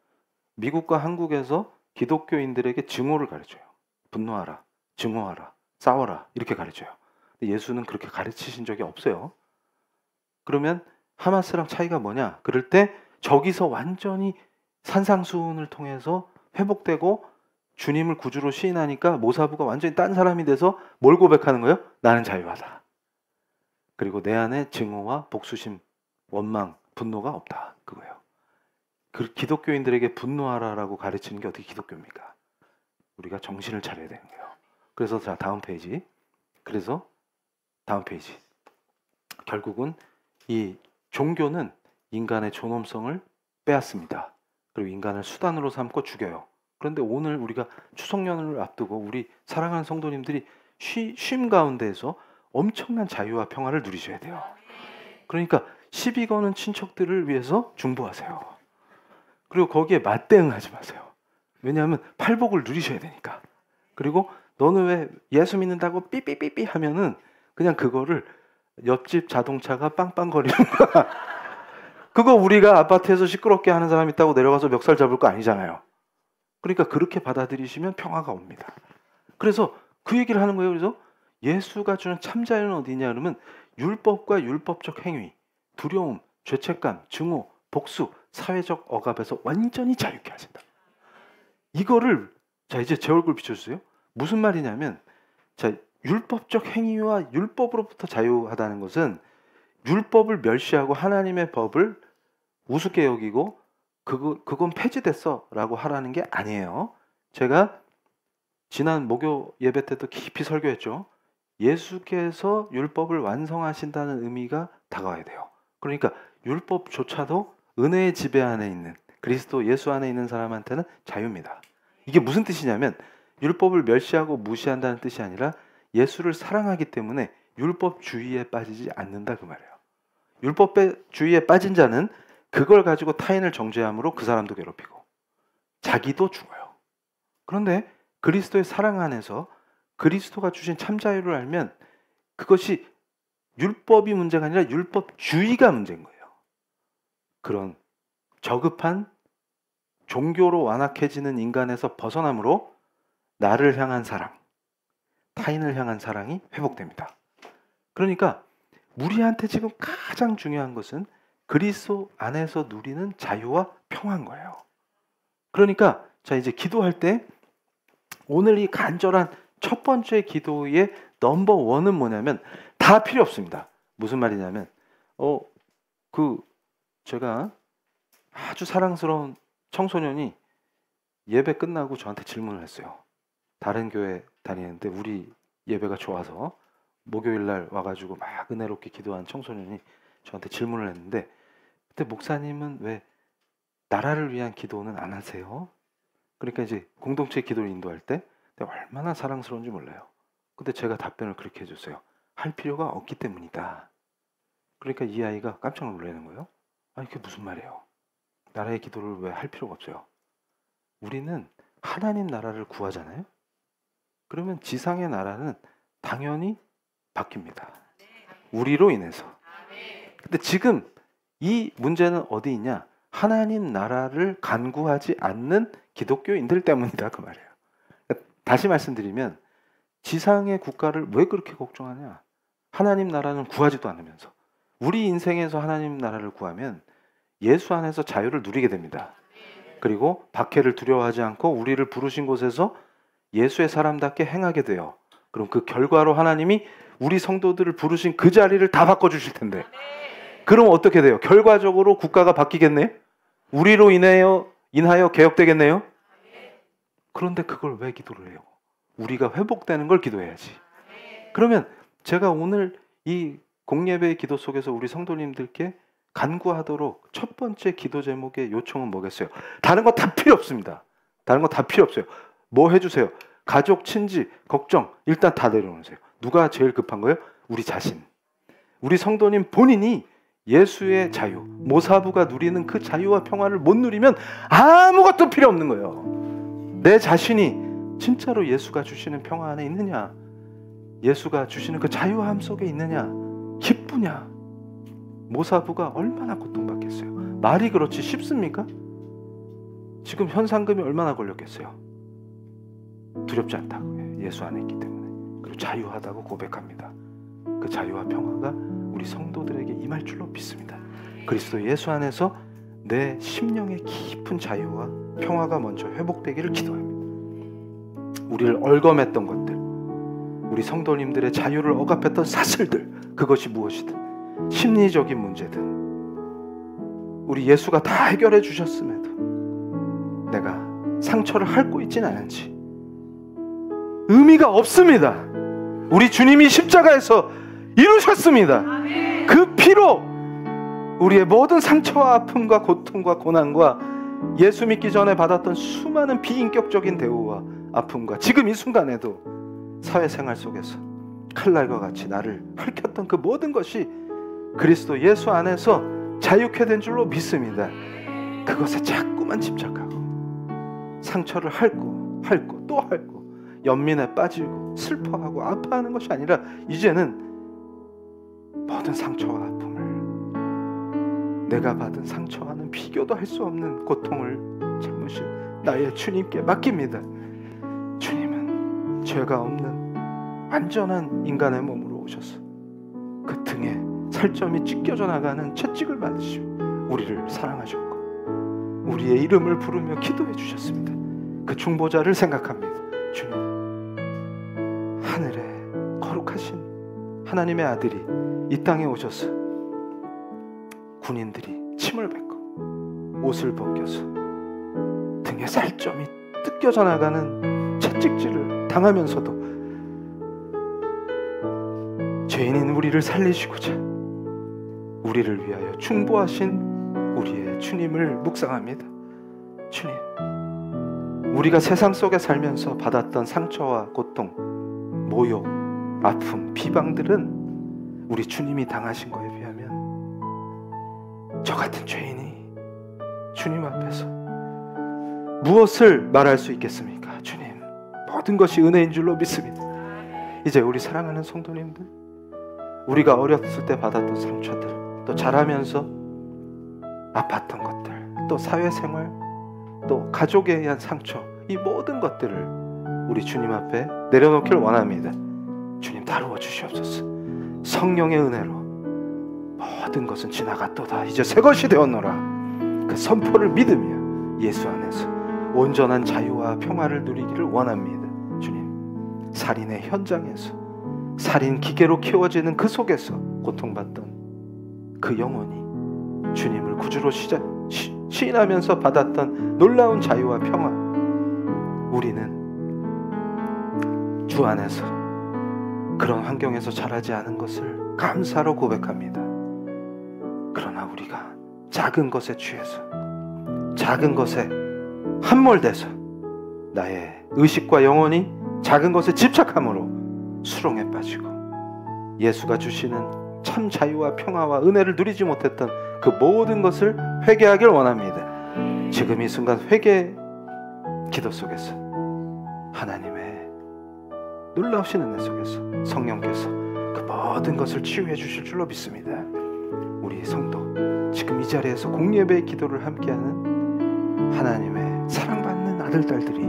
미국과 한국에서 기독교인들에게 증오를 가르쳐요. 분노하라, 증오하라, 싸워라 이렇게 가르쳐요. 근데 예수는 그렇게 가르치신 적이 없어요. 그러면 하마스랑 차이가 뭐냐? 그럴 때 저기서 완전히 산상수훈을 통해서 회복되고 주님을 구주로 시인하니까 모사부가 완전히 딴 사람이 돼서 뭘 고백하는 거예요? 나는 자유하다. 그리고 내 안에 증오와 복수심, 원망, 분노가 없다. 그거예요. 그 기독교인들에게 분노하라라고 가르치는 게 어떻게 기독교입니까? 우리가 정신을 차려야 되는 거예요. 그래서 자 다음 페이지. 그래서 다음 페이지. 결국은 이 종교는 인간의 존엄성을 빼앗습니다. 그리고 인간을 수단으로 삼고 죽여요. 그런데 오늘 우리가 추석연을 앞두고 우리 사랑하는 성도님들이 쉼 가운데에서 엄청난 자유와 평화를 누리셔야 돼요. 그러니까 시비 거는 친척들을 위해서 중보하세요. 그리고 거기에 맞대응하지 마세요. 왜냐하면 팔복을 누리셔야 되니까. 그리고 너는 왜 예수 믿는다고 삐삐삐삐 하면은 그냥 그거를 옆집 자동차가 빵빵거리는 거야. 그거 우리가 아파트에서 시끄럽게 하는 사람 있다고 내려가서 멱살 잡을 거 아니잖아요. 그러니까 그렇게 받아들이시면 평화가 옵니다. 그래서 그 얘기를 하는 거예요. 그래서 예수가 주는 참 자유는 어디냐 그러면 율법과 율법적 행위, 두려움, 죄책감, 증오, 복수, 사회적 억압에서 완전히 자유케 하신다. 이거를 자 이제 제 얼굴 비춰주세요. 무슨 말이냐면 자 율법적 행위와 율법으로부터 자유하다는 것은 율법을 멸시하고 하나님의 법을 우습게 여기고 그건 폐지됐어라고 하라는 게 아니에요. 제가 지난 목요 예배 때도 깊이 설교했죠. 예수께서 율법을 완성하신다는 의미가 다가와야 돼요. 그러니까 율법조차도 은혜의 지배 안에 있는 그리스도 예수 안에 있는 사람한테는 자유입니다. 이게 무슨 뜻이냐면 율법을 멸시하고 무시한다는 뜻이 아니라 예수를 사랑하기 때문에 율법주의에 빠지지 않는다 그 말이에요. 율법주의에 빠진 자는 그걸 가지고 타인을 정죄함으로 그 사람도 괴롭히고 자기도 죽어요. 그런데 그리스도의 사랑 안에서 그리스도가 주신 참자유를 알면 그것이 율법이 문제가 아니라 율법주의가 문제인 거예요. 그런 저급한 종교로 완악해지는 인간에서 벗어남으로 나를 향한 사랑, 타인을 향한 사랑이 회복됩니다. 그러니까 우리한테 지금 가장 중요한 것은 그리스도 안에서 누리는 자유와 평화인 거예요. 그러니까 자 이제 기도할 때 오늘 이 간절한 첫 번째 기도의 넘버 원은 뭐냐면 다 필요 없습니다. 무슨 말이냐면 제가 아주 사랑스러운 청소년이 예배 끝나고 저한테 질문을 했어요. 다른 교회 다니는데 우리 예배가 좋아서 목요일 날 와가지고 막 은혜롭게 기도한 청소년이 저한테 질문을 했는데 그때 목사님은 왜 나라를 위한 기도는 안 하세요? 그러니까 이제 공동체 기도를 인도할 때 내가 얼마나 사랑스러운지 몰라요. 근데 제가 답변을 그렇게 해줬어요. 할 필요가 없기 때문이다. 그러니까 이 아이가 깜짝 놀라는 거예요. 아니 그게 무슨 말이에요? 나라의 기도를 왜 할 필요가 없어요? 우리는 하나님 나라를 구하잖아요. 그러면 지상의 나라는 당연히 바뀝니다. 우리로 인해서. 근데 지금 이 문제는 어디 있냐? 하나님 나라를 간구하지 않는 기독교인들 때문이다 그 말이에요. 다시 말씀드리면 지상의 국가를 왜 그렇게 걱정하냐? 하나님 나라는 구하지도 않으면서 우리 인생에서 하나님 나라를 구하면 예수 안에서 자유를 누리게 됩니다. 그리고 박해를 두려워하지 않고 우리를 부르신 곳에서 예수의 사람답게 행하게 돼요. 그럼 그 결과로 하나님이 우리 성도들을 부르신 그 자리를 다 바꿔주실 텐데 그럼 어떻게 돼요? 결과적으로 국가가 바뀌겠네요? 우리로 인하여 개혁되겠네요? 그런데 그걸 왜 기도를 해요? 우리가 회복되는 걸 기도해야지. 그러면 제가 오늘 이 공예배의 기도 속에서 우리 성도님들께 간구하도록 첫 번째 기도 제목의 요청은 뭐겠어요? 다른 거 다 필요 없습니다. 다른 거 다 필요 없어요. 뭐 해주세요? 가족, 친지, 걱정 일단 다 내려놓으세요. 누가 제일 급한 거예요? 우리 자신. 우리 성도님 본인이 예수의 자유, 모사부가 누리는 그 자유와 평화를 못 누리면 아무것도 필요 없는 거예요. 내 자신이 진짜로 예수가 주시는 평화 안에 있느냐? 예수가 주시는 그 자유함 속에 있느냐? 기쁘냐? 모사부가 얼마나 고통받겠어요. 말이 그렇지 쉽습니까? 지금 현상금이 얼마나 걸렸겠어요. 두렵지 않다고 예수 안에 있기 때문에. 그리고 자유하다고 고백합니다. 그 자유와 평화가 우리 성도들에게 임할 줄로 믿습니다. 그리스도 예수 안에서 내 심령의 깊은 자유와 평화가 먼저 회복되기를 기도합니다. 우리를 얼검했던 것들, 우리 성도님들의 자유를 억압했던 사슬들, 그것이 무엇이든 심리적인 문제든 우리 예수가 다 해결해 주셨음에도 내가 상처를 핥고 있지는 않은지 의미가 없습니다. 우리 주님이 십자가에서 이루셨습니다. 그 피로 우리의 모든 상처와 아픔과 고통과 고난과 예수 믿기 전에 받았던 수많은 비인격적인 대우와 아픔과 지금 이 순간에도 사회생활 속에서 칼날과 같이 나를 핥혔던 그 모든 것이 그리스도 예수 안에서 자유케 된 줄로 믿습니다. 그것에 자꾸만 집착하고 상처를 핥고 또 핥고 연민에 빠지고 슬퍼하고 아파하는 것이 아니라 이제는 모든 상처와 아픔을 내가 받은 상처와는 비교도 할 수 없는 고통을 참으신 나의 주님께 맡깁니다. 주님은 죄가 없는 완전한 인간의 몸으로 오셔서 그 등에 살점이 찢겨져 나가는 채찍을 받으시고 우리를 사랑하셨고 우리의 이름을 부르며 기도해 주셨습니다. 그 중보자를 생각합니다. 주님, 하늘에 거룩하신 하나님의 아들이 이 땅에 오셔서 군인들이 침을 뱉고 옷을 벗겨서 등에 살점이 뜯겨져 나가는 채찍질을 당하면서도 죄인인 우리를 살리시고자 우리를 위하여 중보하신 우리의 주님을 묵상합니다. 주님, 우리가 세상 속에 살면서 받았던 상처와 고통, 모욕, 아픔, 비방들은 우리 주님이 당하신 거에 비하면 저 같은 죄인이 주님 앞에서 무엇을 말할 수 있겠습니까? 주님, 모든 것이 은혜인 줄로 믿습니다. 이제 우리 사랑하는 성도님들, 우리가 어렸을 때 받았던 상처들, 또 자라면서 아팠던 것들, 또 사회생활, 또 가족에 의한 상처, 이 모든 것들을 우리 주님 앞에 내려놓기를 원합니다. 주님, 다루어 주시옵소서. 성령의 은혜로 모든 것은 지나갔도다, 이제 새 것이 되었노라, 그 선포를 믿으며 예수 안에서 온전한 자유와 평화를 누리기를 원합니다. 주님, 살인의 현장에서 살인 기계로 키워지는 그 속에서 고통받던 그 영혼이 주님을 구주로 시인하면서 받았던 놀라운 자유와 평화, 우리는 주 안에서 그런 환경에서 자라지 않은 것을 감사로 고백합니다. 그러나 우리가 작은 것에 취해서, 작은 것에 함몰돼서 나의 의식과 영혼이 작은 것에 집착함으로 수렁에 빠지고 예수가 주시는 참 자유와 평화와 은혜를 누리지 못했던 그 모든 것을 회개하길 원합니다. 지금 이 순간 회개 기도 속에서 하나님의 놀라우신 은혜 속에서 성령께서 그 모든 것을 치유해 주실 줄로 믿습니다. 우리 성도, 지금 이 자리에서 공예배의 기도를 함께하는 하나님의 사랑받는 아들, 딸들이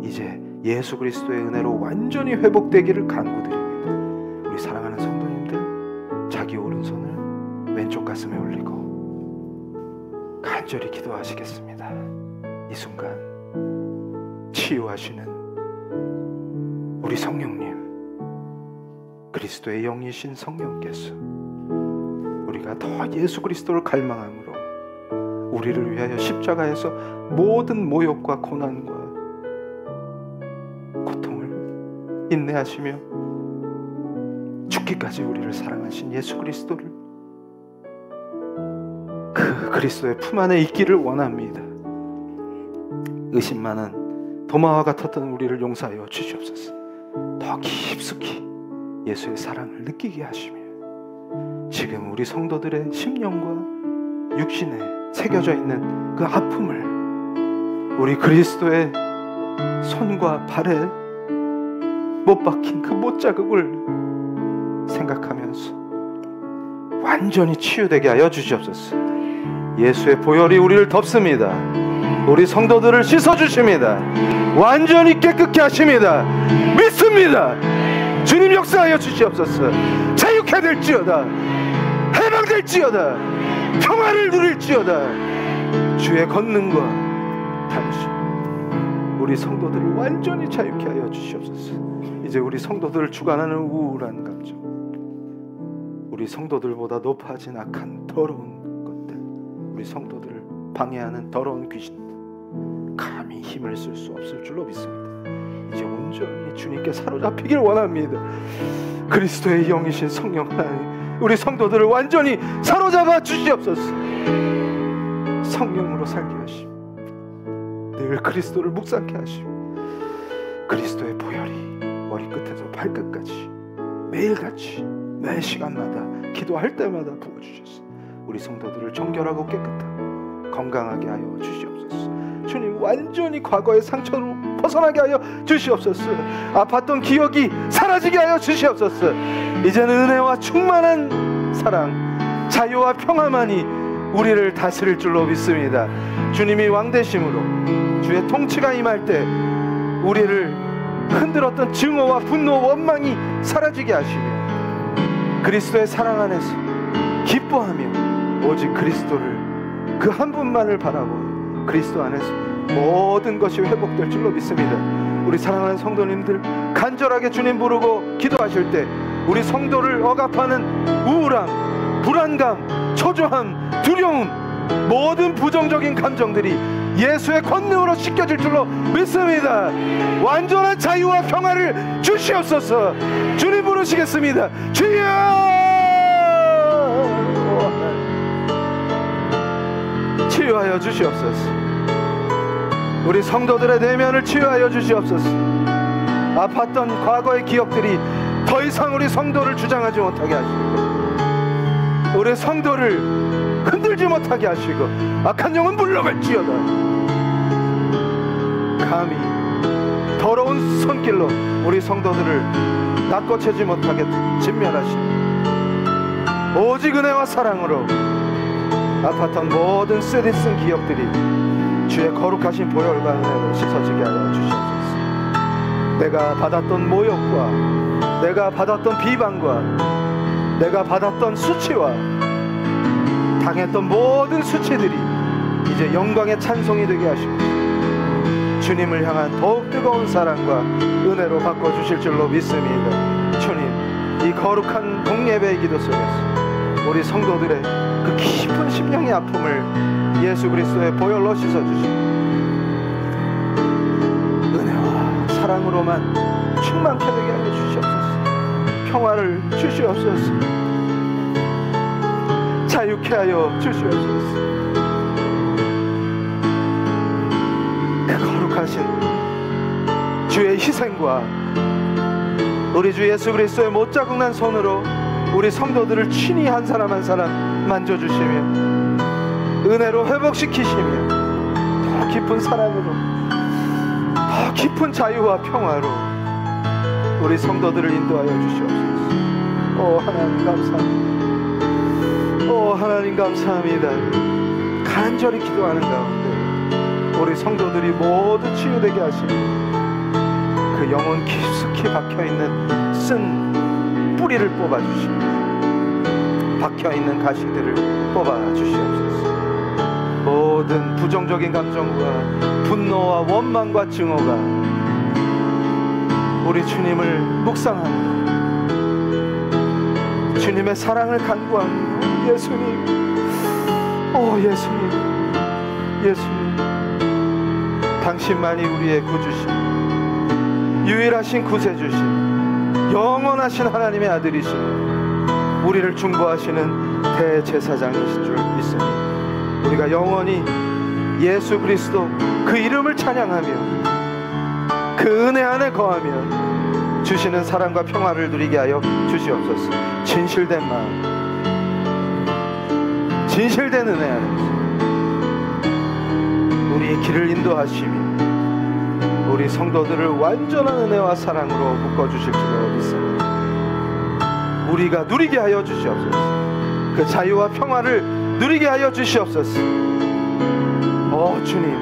이제 예수 그리스도의 은혜로 완전히 회복되기를 간구드립니다. 우리 사랑하는 성도님들, 자기 오른손을 왼쪽 가슴에 올리고 간절히 기도하시겠습니다. 이 순간 치유하시는 우리 성령님, 그리스도의 영이신 성령께서 우리가 더 예수 그리스도를 갈망함으로 우리를 위하여 십자가에서 모든 모욕과 고난과 고통을 인내하시며 죽기까지 우리를 사랑하신 예수 그리스도를, 그 그리스도의 품 안에 있기를 원합니다. 의심 많은 도마와 같았던 우리를 용서하여 주시옵소서. 더 깊숙이 예수의 사랑을 느끼게 하시며 지금 우리 성도들의 심령과 육신에 새겨져 있는 그 아픔을 우리 그리스도의 손과 발에 못 박힌 그 못자국을 생각하면서 완전히 치유되게 하여 주시옵소서. 예수의 보혈이 우리를 덮습니다. 우리 성도들을 씻어주십니다. 완전히 깨끗게 하십니다. 믿습니다. 주님 역사하여 주시옵소서. 자유케 될지어다, 해방될지어다, 평화를 누릴지어다. 주의 권능과 당신, 우리 성도들을 완전히 자유케 하여 주시옵소서. 이제 우리 성도들을 주관하는 우울한 감정, 우리 성도들보다 높아진 악한 더러운 것들, 우리 성도들을 방해하는 더러운 귀신들 감히 힘을 쓸 수 없을 줄로 믿습니다. 이제 온전히 주님께 사로잡히길 원합니다. 그리스도의 영이신 성령 하나님, 우리 성도들을 완전히 사로잡아 주시옵소서. 성령으로 살게 하시고 늘 그리스도를 묵상케 하시고 그리스도의 보혈이 머리끝에서 발끝까지 매일같이 매 시간마다 기도할 때마다 부어주셔서 우리 성도들을 정결하고 깨끗하고 건강하게 하여 주시옵소서. 주님, 완전히 과거의 상처로 벗어나게 하여 주시옵소서. 아팠던 기억이 사라지게 하여 주시옵소서. 이제는 은혜와 충만한 사랑, 자유와 평화만이 우리를 다스릴 줄로 믿습니다. 주님이 왕되심으로 주의 통치가 임할 때 우리를 흔들었던 증오와 분노, 원망이 사라지게 하시며 그리스도의 사랑 안에서 기뻐하며 오직 그리스도를, 그 한 분만을 바라보며 그리스도 안에서 모든 것이 회복될 줄로 믿습니다. 우리 사랑하는 성도님들, 간절하게 주님 부르고 기도하실 때 우리 성도를 억압하는 우울함, 불안감, 초조함, 두려움, 모든 부정적인 감정들이 예수의 권능으로 씻겨질 줄로 믿습니다. 완전한 자유와 평화를 주시옵소서. 주님 부르시겠습니다. 주여! 치유하여 주시옵소서. 우리 성도들의 내면을 치유하여 주시옵소서. 아팠던 과거의 기억들이 더 이상 우리 성도를 주장하지 못하게 하시고 우리 성도를 흔들지 못하게 하시고 악한 영은 물러갈지어다. 감히 더러운 손길로 우리 성도들을 낚아채지 못하게 진멸하시고 오직 은혜와 사랑으로 아팠던 모든 쓰디쓴 기억들이 주의 거룩하신 보혈과 은혜로 씻어지게 하여 주시옵소서. 내가 받았던 모욕과 내가 받았던 비방과 내가 받았던 수치와 당했던 모든 수치들이 이제 영광의 찬송이 되게 하시고 주님을 향한 더욱 뜨거운 사랑과 은혜로 바꿔주실 줄로 믿습니다. 주님, 이 거룩한 동예배의 기도 속에서 우리 성도들의 그 깊은 심령의 아픔을 예수 그리스도의 보혈로 씻어주시고 은혜와 사랑으로만 충만케 되게 하여 주시옵소서. 평화를 주시옵소서. 자유케 하여 주시옵소서. 그 거룩하신 주의 희생과 우리 주 예수 그리스도의 못자국난 손으로 우리 성도들을 친히 한 사람 한 사람 만져주시며 은혜로 회복시키시며 더 깊은 사랑으로 더 깊은 자유와 평화로 우리 성도들을 인도하여 주시옵소서. 오 하나님 감사합니다. 오 하나님 감사합니다. 간절히 기도하는 가운데 우리 성도들이 모두 치유되게 하시고 그 영혼 깊숙이 박혀있는 쓴 뿌리를 뽑아주시고 박혀있는 가시들을 뽑아주시옵소서. 모든 부정적인 감정과 분노와 원망과 증오가 우리 주님을 묵상하며 주님의 사랑을 간구하며 예수님, 오 예수님, 예수님, 당신만이 우리의 구주신 유일하신 구세주신 영원하신 하나님의 아들이신 우리를 중보하시는 대제사장이신 줄 믿습니다. 우리가 영원히 예수 그리스도 그 이름을 찬양하며 그 은혜 안에 거하며 주시는 사랑과 평화를 누리게 하여 주시옵소서. 진실된 마음, 진실된 은혜 안에서 우리의 길을 인도하시며 우리 성도들을 완전한 은혜와 사랑으로 묶어주실 줄로 믿습니다. 우리가 누리게 하여 주시옵소서. 그 자유와 평화를 누리게 하여 주시옵소서. 주님,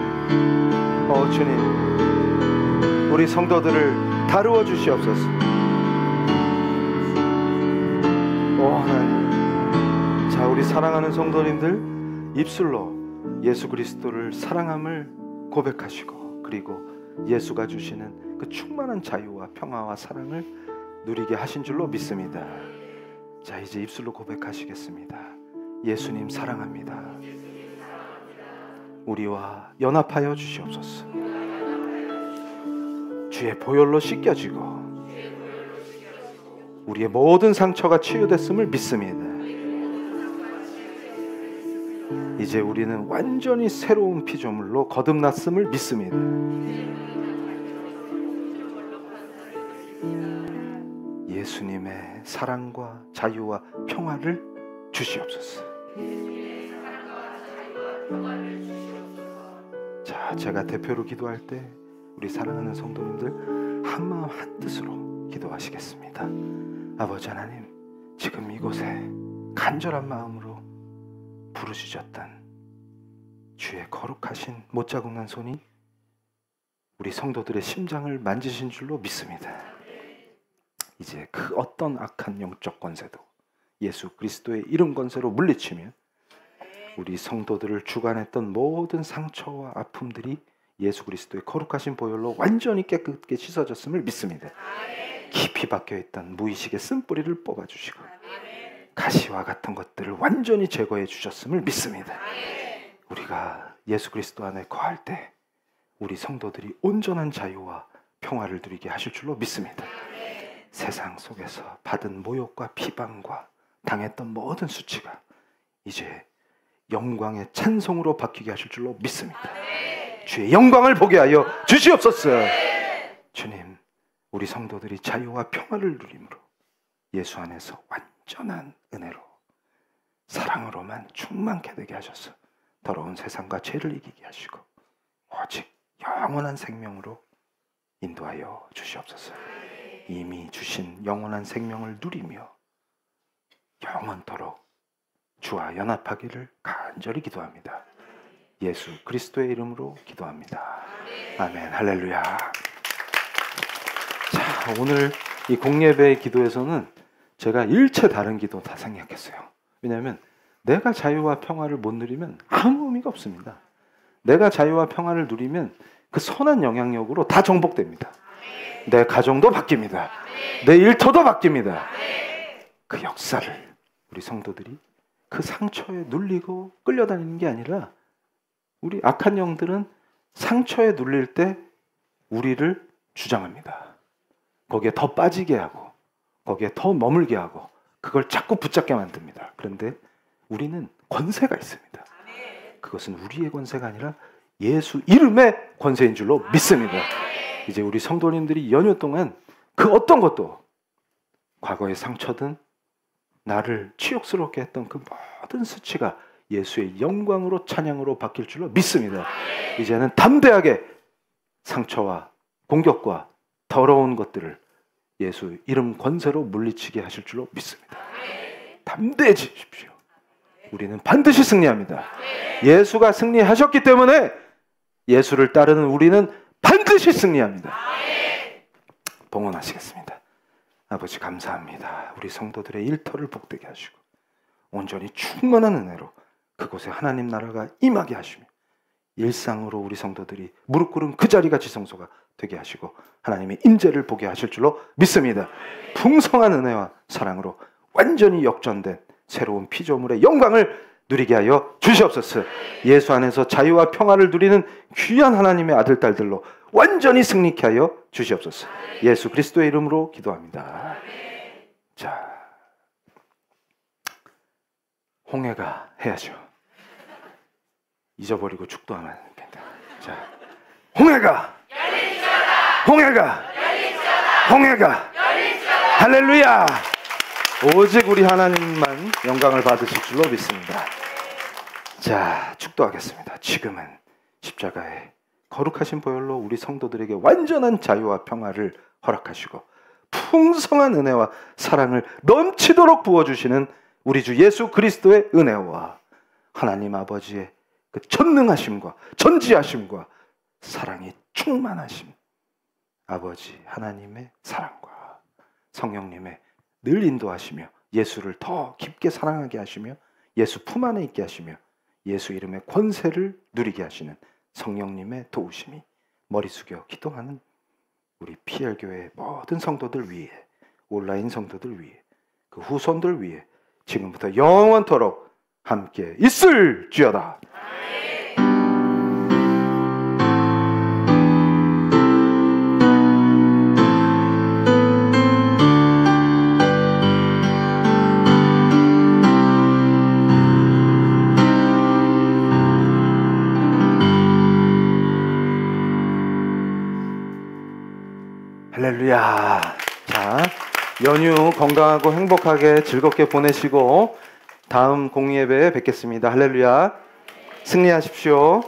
주님, 우리 성도들을 다루어 주시옵소서. 하나님, 자 우리 사랑하는 성도님들 입술로 예수 그리스도를 사랑함을 고백하시고 그리고 예수가 주시는 그 충만한 자유와 평화와 사랑을 누리게 하신 줄로 믿습니다. 자 이제 입술로 고백하시겠습니다. 예수님 사랑합니다. 우리와 연합하여 주시옵소서. 주의 보혈로 씻겨지고 우리의 모든 상처가 치유됐음을 믿습니다. 이제 우리는 완전히 새로운 피조물로 거듭났음을 믿습니다. 예수님의 사랑과 자유와 평화를 주시옵소서. 자, 제가 대표로 기도할 때 우리 사랑하는 성도님들 한마음 한뜻으로 기도하시겠습니다. 아버지 하나님, 지금 이곳에 간절한 마음으로 부르짖었던 주의 거룩하신 못자국난 손이 우리 성도들의 심장을 만지신 줄로 믿습니다. 이제 그 어떤 악한 영적 권세도 예수 그리스도의 이름 권세로 물리치며 우리 성도들을 주관했던 모든 상처와 아픔들이 예수 그리스도의 거룩하신 보혈로 완전히 깨끗게 씻어졌음을 믿습니다. 깊이 박혀있던 무의식의 쓴뿌리를 뽑아주시고 가시와 같은 것들을 완전히 제거해 주셨음을 믿습니다. 우리가 예수 그리스도 안에 거할 때 우리 성도들이 온전한 자유와 평화를 누리게 하실 줄로 믿습니다. 세상 속에서 받은 모욕과 비방과 당했던 모든 수치가 이제 영광의 찬송으로 바뀌게 하실 줄로 믿습니다. 주의 영광을 보게 하여 주시옵소서. 주님, 우리 성도들이 자유와 평화를 누림으로 예수 안에서 완전한 은혜로 사랑으로만 충만케 되게 하셔서 더러운 세상과 죄를 이기게 하시고 오직 영원한 생명으로 인도하여 주시옵소서. 이미 주신 영원한 생명을 누리며 영원토록 주와 연합하기를 간절히 기도합니다. 예수 그리스도의 이름으로 기도합니다. 아멘. 할렐루야. 자, 오늘 이 공예배의 기도에서는 제가 일체 다른 기도 다 생략했어요. 왜냐하면 내가 자유와 평화를 못 누리면 아무 의미가 없습니다. 내가 자유와 평화를 누리면 그 선한 영향력으로 다 정복됩니다. 내 가정도 바뀝니다. 내 일터도 바뀝니다. 그 역사를 우리 성도들이 그 상처에 눌리고 끌려다니는 게 아니라 우리 악한 영들은 상처에 눌릴 때 우리를 주장합니다. 거기에 더 빠지게 하고 거기에 더 머물게 하고 그걸 자꾸 붙잡게 만듭니다. 그런데 우리는 권세가 있습니다. 그것은 우리의 권세가 아니라 예수 이름의 권세인 줄로 믿습니다. 이제 우리 성도님들이 연휴 동안 그 어떤 것도 과거의 상처든 나를 치욕스럽게 했던 그 모든 수치가 예수의 영광으로 찬양으로 바뀔 줄로 믿습니다. 이제는 담대하게 상처와 공격과 더러운 것들을 예수 이름 권세로 물리치게 하실 줄로 믿습니다. 담대해지십시오. 우리는 반드시 승리합니다. 예수가 승리하셨기 때문에 예수를 따르는 우리는 반드시 승리합니다. 봉헌하시겠습니다. 아버지 감사합니다. 우리 성도들의 일터를 복되게 하시고 온전히 충만한 은혜로 그곳에 하나님 나라가 임하게 하시며 일상으로 우리 성도들이 무릎 꿇은 그 자리가 지성소가 되게 하시고 하나님의 임재를 보게 하실 줄로 믿습니다. 풍성한 은혜와 사랑으로 완전히 역전된 새로운 피조물의 영광을 누리게 하여 주시옵소서. 예수 안에서 자유와 평화를 누리는 귀한 하나님의 아들 딸들로 완전히 승리케 하여 주시옵소서. 예수 그리스도의 이름으로 기도합니다. 자, 홍해가 해야죠. 잊어버리고 축도하면 안 됩니다. 자, 홍해가 홍해가 홍해가 할렐루야. 오직 우리 하나님만 영광을 받으실 줄로 믿습니다. 자, 축도하겠습니다. 지금은 십자가의 거룩하신 보혈로 우리 성도들에게 완전한 자유와 평화를 허락하시고 풍성한 은혜와 사랑을 넘치도록 부어주시는 우리 주 예수 그리스도의 은혜와 하나님 아버지의 그 전능하심과 전지하심과 사랑이 충만하심, 아버지 하나님의 사랑과 성령님의 늘 인도하시며 예수를 더 깊게 사랑하게 하시며 예수 품 안에 있게 하시며 예수 이름의 권세를 누리게 하시는 성령님의 도우심이 머리 숙여 기도하는 우리 PR교회 모든 성도들 위해, 온라인 성도들 위해, 그 후손들 위해 지금부터 영원토록 함께 있을지어다. 할렐루야. 자, 연휴 건강하고 행복하게 즐겁게 보내시고 다음 공예배에 뵙겠습니다. 할렐루야. 승리하십시오.